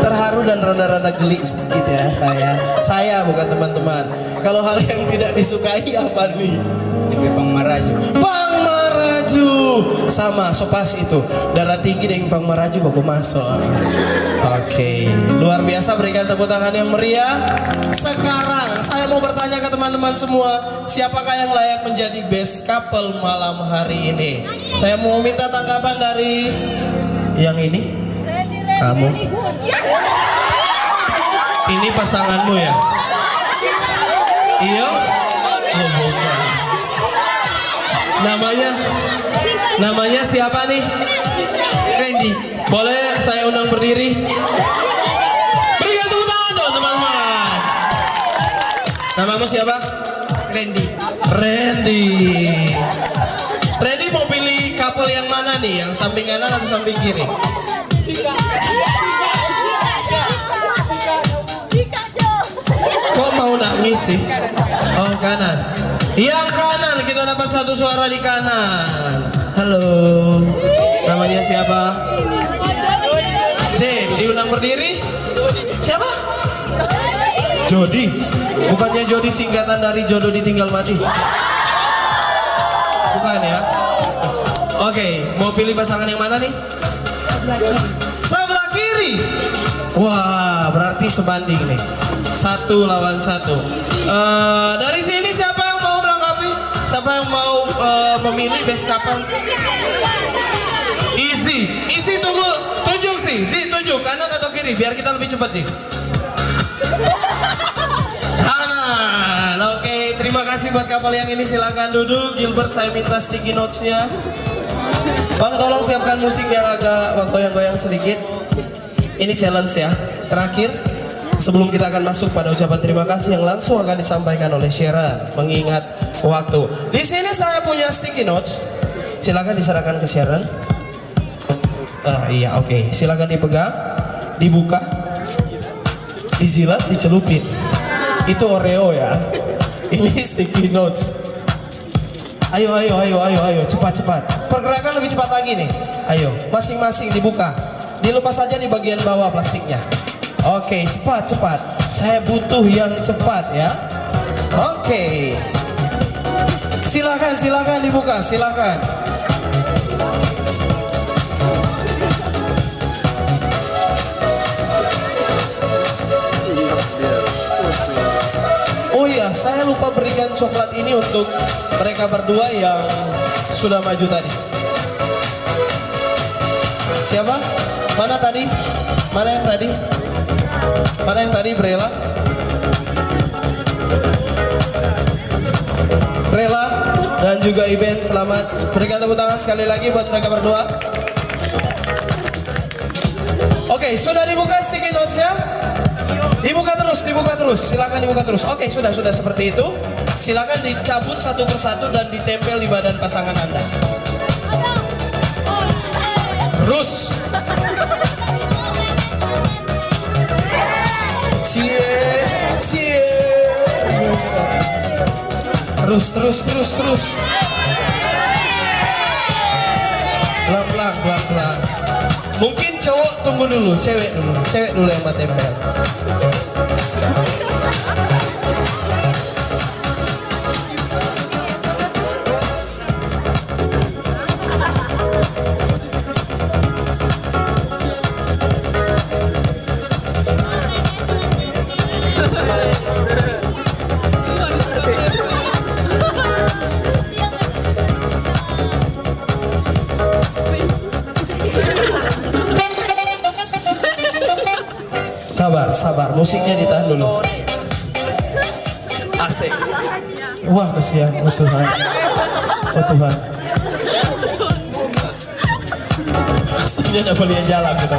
Terharu dan rada-rada geli sedikit ya saya bukan teman-teman. Kalau hal yang tidak disukai apa nih? DP Bang Maraju. Bang Maraju sama sopas itu darah tinggi dengan Bang Maraju baku masuk. Oke, luar biasa, berikan tepuk tangan yang meriah. Sekarang saya mau bertanya ke teman-teman semua, siapakah yang layak menjadi best couple malam hari ini? Saya mau minta tanggapan dari yang ini. Kamu. Ini pasanganmu ya? Iya? Oh, bukan. Namanya siapa nih? Randy. Boleh saya undang berdiri? Berikan tepuk tangan dong teman-teman. Namamu siapa? Randy mau pilih couple yang mana nih? Yang samping kanan atau samping kiri? Kok mau nangis sih? Oh, kanan. Yang kanan, kita dapat satu suara di kanan. Halo, namanya siapa? Diundang berdiri. Siapa? Jody. Bukannya Jody singkatan dari jodoh ditinggal mati? Bukan ya? Oke, mau pilih pasangan yang mana nih? Sebelah kiri. Wah, berarti sebanding nih. 1 lawan 1. Dari sini siapa yang mau melengkapi? Siapa yang mau memilih best couple? Isi tunjuk sih, tunjuk kanan atau kiri biar kita lebih cepat sih. Kanan. Oke, terima kasih buat couple yang ini, silakan duduk. Gilbert, saya minta sticky notes-nya. Bang, tolong siapkan musik yang agak goyang-goyang sedikit. Ini challenge ya. Terakhir, sebelum kita akan masuk pada ucapan terima kasih yang langsung akan disampaikan oleh Sharon, mengingat waktu. Di sini saya punya sticky notes. Silakan diserahkan ke Sharon. Iya, oke. Silakan dipegang, dibuka, dijilat, dicelupin. Itu Oreo ya. Ini sticky notes. Ayo, cepat. Pergerakan lebih cepat lagi nih. Ayo, masing-masing dibuka. Dilepas saja di bagian bawah plastiknya. Oke, cepat. Saya butuh yang cepat ya. Oke. Silakan dibuka, silakan. Oh iya, saya lupa berikan coklat ini untuk mereka berdua yang sudah maju tadi. Siapa? Mana yang tadi? Brela? Dan juga Iben, selamat. Berikan tepuk tangan sekali lagi buat mereka berdua. Oke, sudah dibuka sticky notes-nya? Dibuka terus. Silakan dibuka terus. Oke, sudah seperti itu. Silakan dicabut satu persatu dan ditempel di badan pasangan Anda. Terus. Cie. Terus. Pelan. Mungkin cowok tunggu dulu, cewek dulu yang mau tempel. Sabar, musiknya ditahan dulu. Asik. Wah, kesian, oh Tuhan. Aslinya ada belian jalan kita.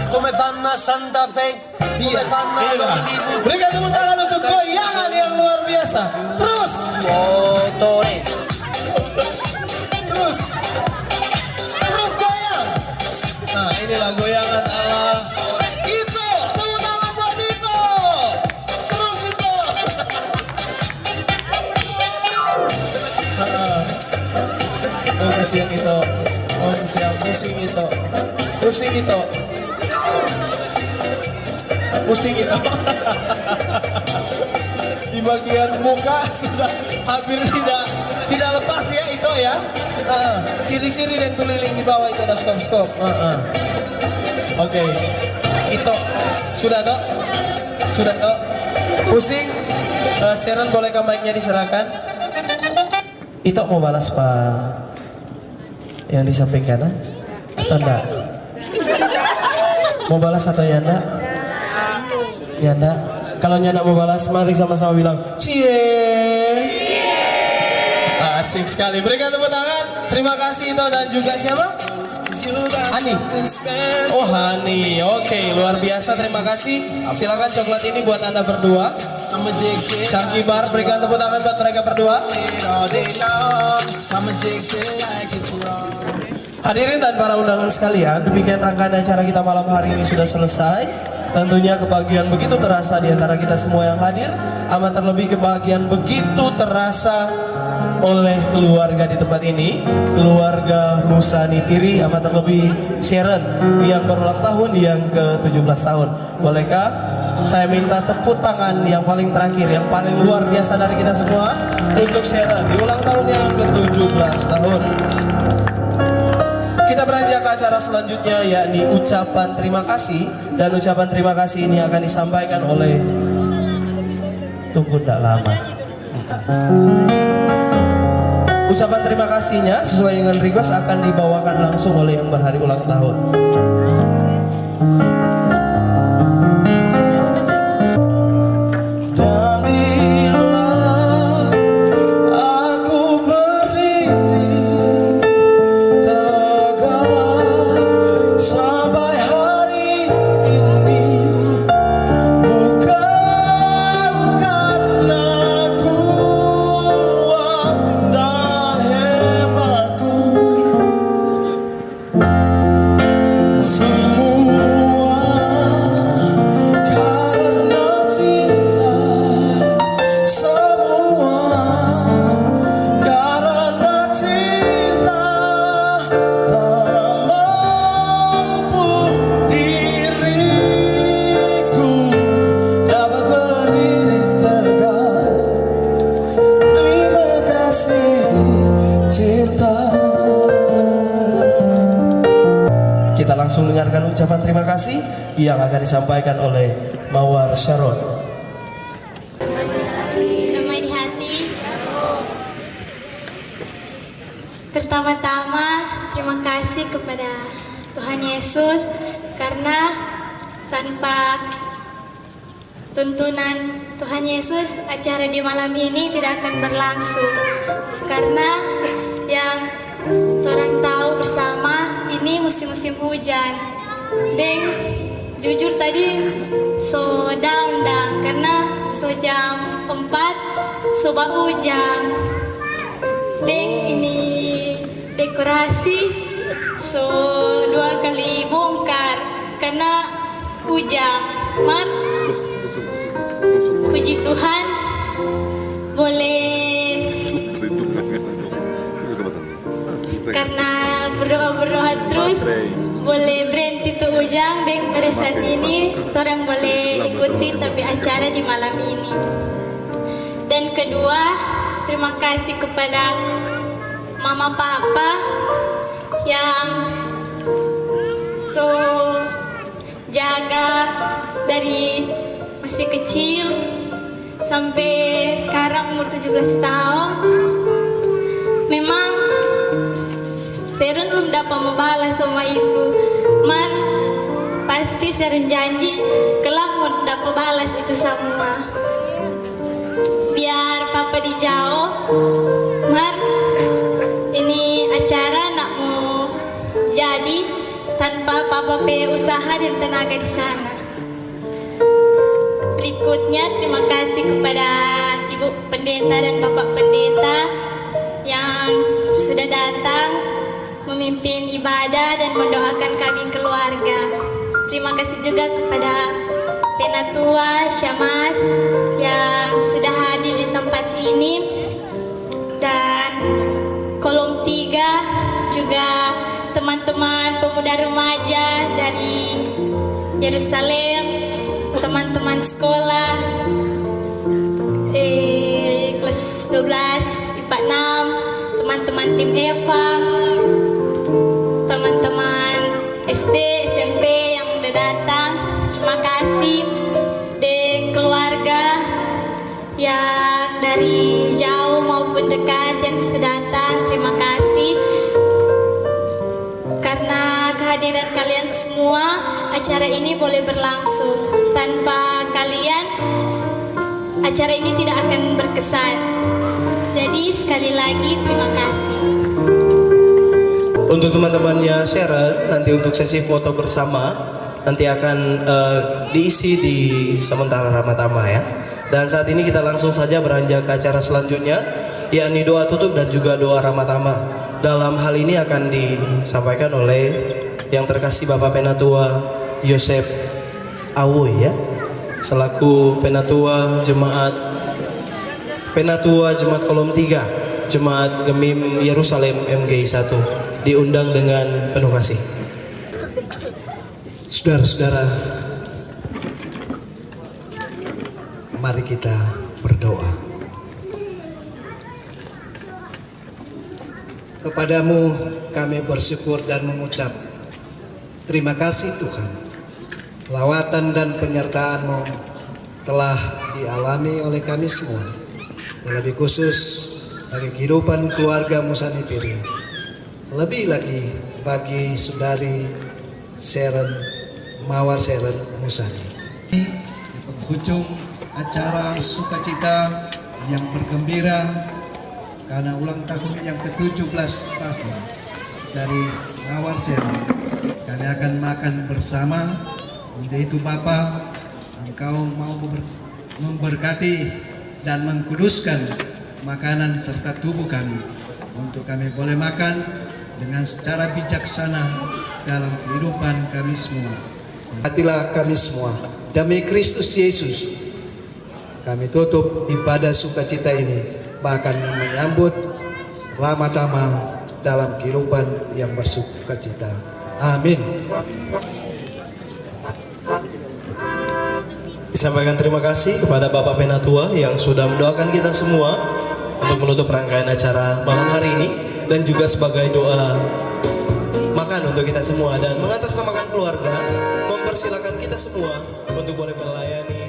Come fanno a Santa Fe, come fanno a Hollywood. Berikan tepuk tangan untuk goyangan yang luar biasa. Terus Motore. Terus goyang. Nah, inilah goyangan ala Ito. Tepuk tangan buat Ito. Terus Ito. Oh, kasihan Ito. Pusing Ito. bagian muka sudah hampir tidak lepas ya itu ya. Ciri-ciri dan tuliling di bawah itu ada skop-skop. Oke. Itu sudah toh? Sudah toh? Pusing. Sharon bolehkah mic-nya diserahkan? Itu mau balas Pak yang di samping kanan? Atau enggak? Mau balas atau nyanda? Nyanda? Kalau nyanda mau balas, mari sama-sama bilang cie. Asik sekali. Berikan tepuk tangan. Terima kasih itu dan juga siapa? Hani. Oh Hani. Oke, luar biasa. Terima kasih. Silakan coklat ini buat Anda berdua. Syakibar, berikan tepuk tangan buat mereka berdua. Hadirin dan para undangan sekalian, demikian rangkaian acara kita malam hari ini sudah selesai. Tentunya kebahagiaan begitu terasa di antara kita semua yang hadir. Amat terlebih kebahagiaan begitu terasa oleh keluarga di tempat ini, keluarga Musa Nitiri, amat terlebih Sharon yang berulang tahun yang ke-17 tahun. Bolehkah saya minta tepuk tangan yang paling terakhir, yang paling luar biasa dari kita semua untuk Sharon di ulang tahun yang ke-17 tahun. Kita beranjak ke acara selanjutnya, yakni ucapan terima kasih. Dan ucapan terima kasih ini akan disampaikan oleh, tunggu tidak lama. Ucapan terima kasihnya sesuai dengan request akan dibawakan langsung oleh yang berhari ulang tahun. Langsung dengarkan ucapan terima kasih yang akan disampaikan oleh Mawar Sharon. Damai di hati. Pertama-tama terima kasih kepada Tuhan Yesus karena tanpa tuntunan Tuhan Yesus acara di malam ini tidak akan berlangsung. Karena yang orang tahu bersama ini musim-musim hujan. Dan jujur tadi so down karena so jam 4 so hujan. Dan ini dekorasi so 2 kali bongkar karena hujan. Mat, puji Tuhan boleh karena berdoa terus boleh berhenti tuh hujan dan pada saat ini orang boleh ikuti tapi acara di malam ini. Dan kedua, terima kasih kepada mama papa yang so jaga dari masih kecil sampai sekarang umur 17 tahun. Memang Sharon belum dapat membalas sama itu, man pasti Sharon janji kelak mau dapat balas itu semua. Biar papa dijauh, man ini acara nak mau jadi tanpa papa pe usaha dan tenaga di sana. Berikutnya terima kasih kepada Ibu Pendeta dan Bapak Pendeta yang sudah datang memimpin ibadah dan mendoakan kami keluarga. Terima kasih juga kepada Penatua Syamas yang sudah hadir di tempat ini, dan kolom 3 juga teman-teman pemuda remaja dari Yerusalem, teman-teman sekolah, kelas 12 IPA 6, teman-teman tim Eva, teman-teman SD, SMP yang udah datang, terima kasih. De keluarga yang dari jauh maupun dekat yang sudah datang, terima kasih. Karena kehadiran kalian semua, acara ini boleh berlangsung. Tanpa kalian, acara ini tidak akan berkesan. Jadi sekali lagi terima kasih. Untuk teman-temannya Sharon, nanti untuk sesi foto bersama nanti akan diisi di sementara Ramatama ya. Dan saat ini kita langsung saja beranjak ke acara selanjutnya, yakni doa tutup dan juga doa Ramatama. Dalam hal ini akan disampaikan oleh yang terkasih Bapak Penatua Yosef Awoy ya, selaku Penatua Jemaat Kolom 3 Jemaat Gemim Yerusalem MGI 1, diundang dengan penuh kasih. Saudara-saudara, mari kita berdoa. Kepadamu kami bersyukur dan mengucap terima kasih Tuhan. Lawatan dan penyertaan-Mu telah dialami oleh kami semua, terlebih khusus bagi kehidupan keluarga Musani Piri. Lebih lagi bagi saudari Mawar Sharon Musani. Di penghujung acara sukacita yang bergembira karena ulang tahun yang ke-17 tahun dari Mawar Sharon, kami akan makan bersama. Untuk itu Bapa, Engkau mau memberkati dan mengkuduskan makanan serta tubuh kami, untuk kami boleh makan dengan secara bijaksana dalam kehidupan kami semua. Hatilah kami semua demi Kristus Yesus. Kami tutup ibadah sukacita ini, bahkan menyambut Ramatama dalam kehidupan yang bersukacita. Amin. Disampaikan terima kasih kepada Bapak Penatua yang sudah mendoakan kita semua untuk menutup rangkaian acara malam hari ini, dan juga sebagai doa makan untuk kita semua, dan mengatasnamakan keluarga mempersilakan kita semua untuk boleh melayani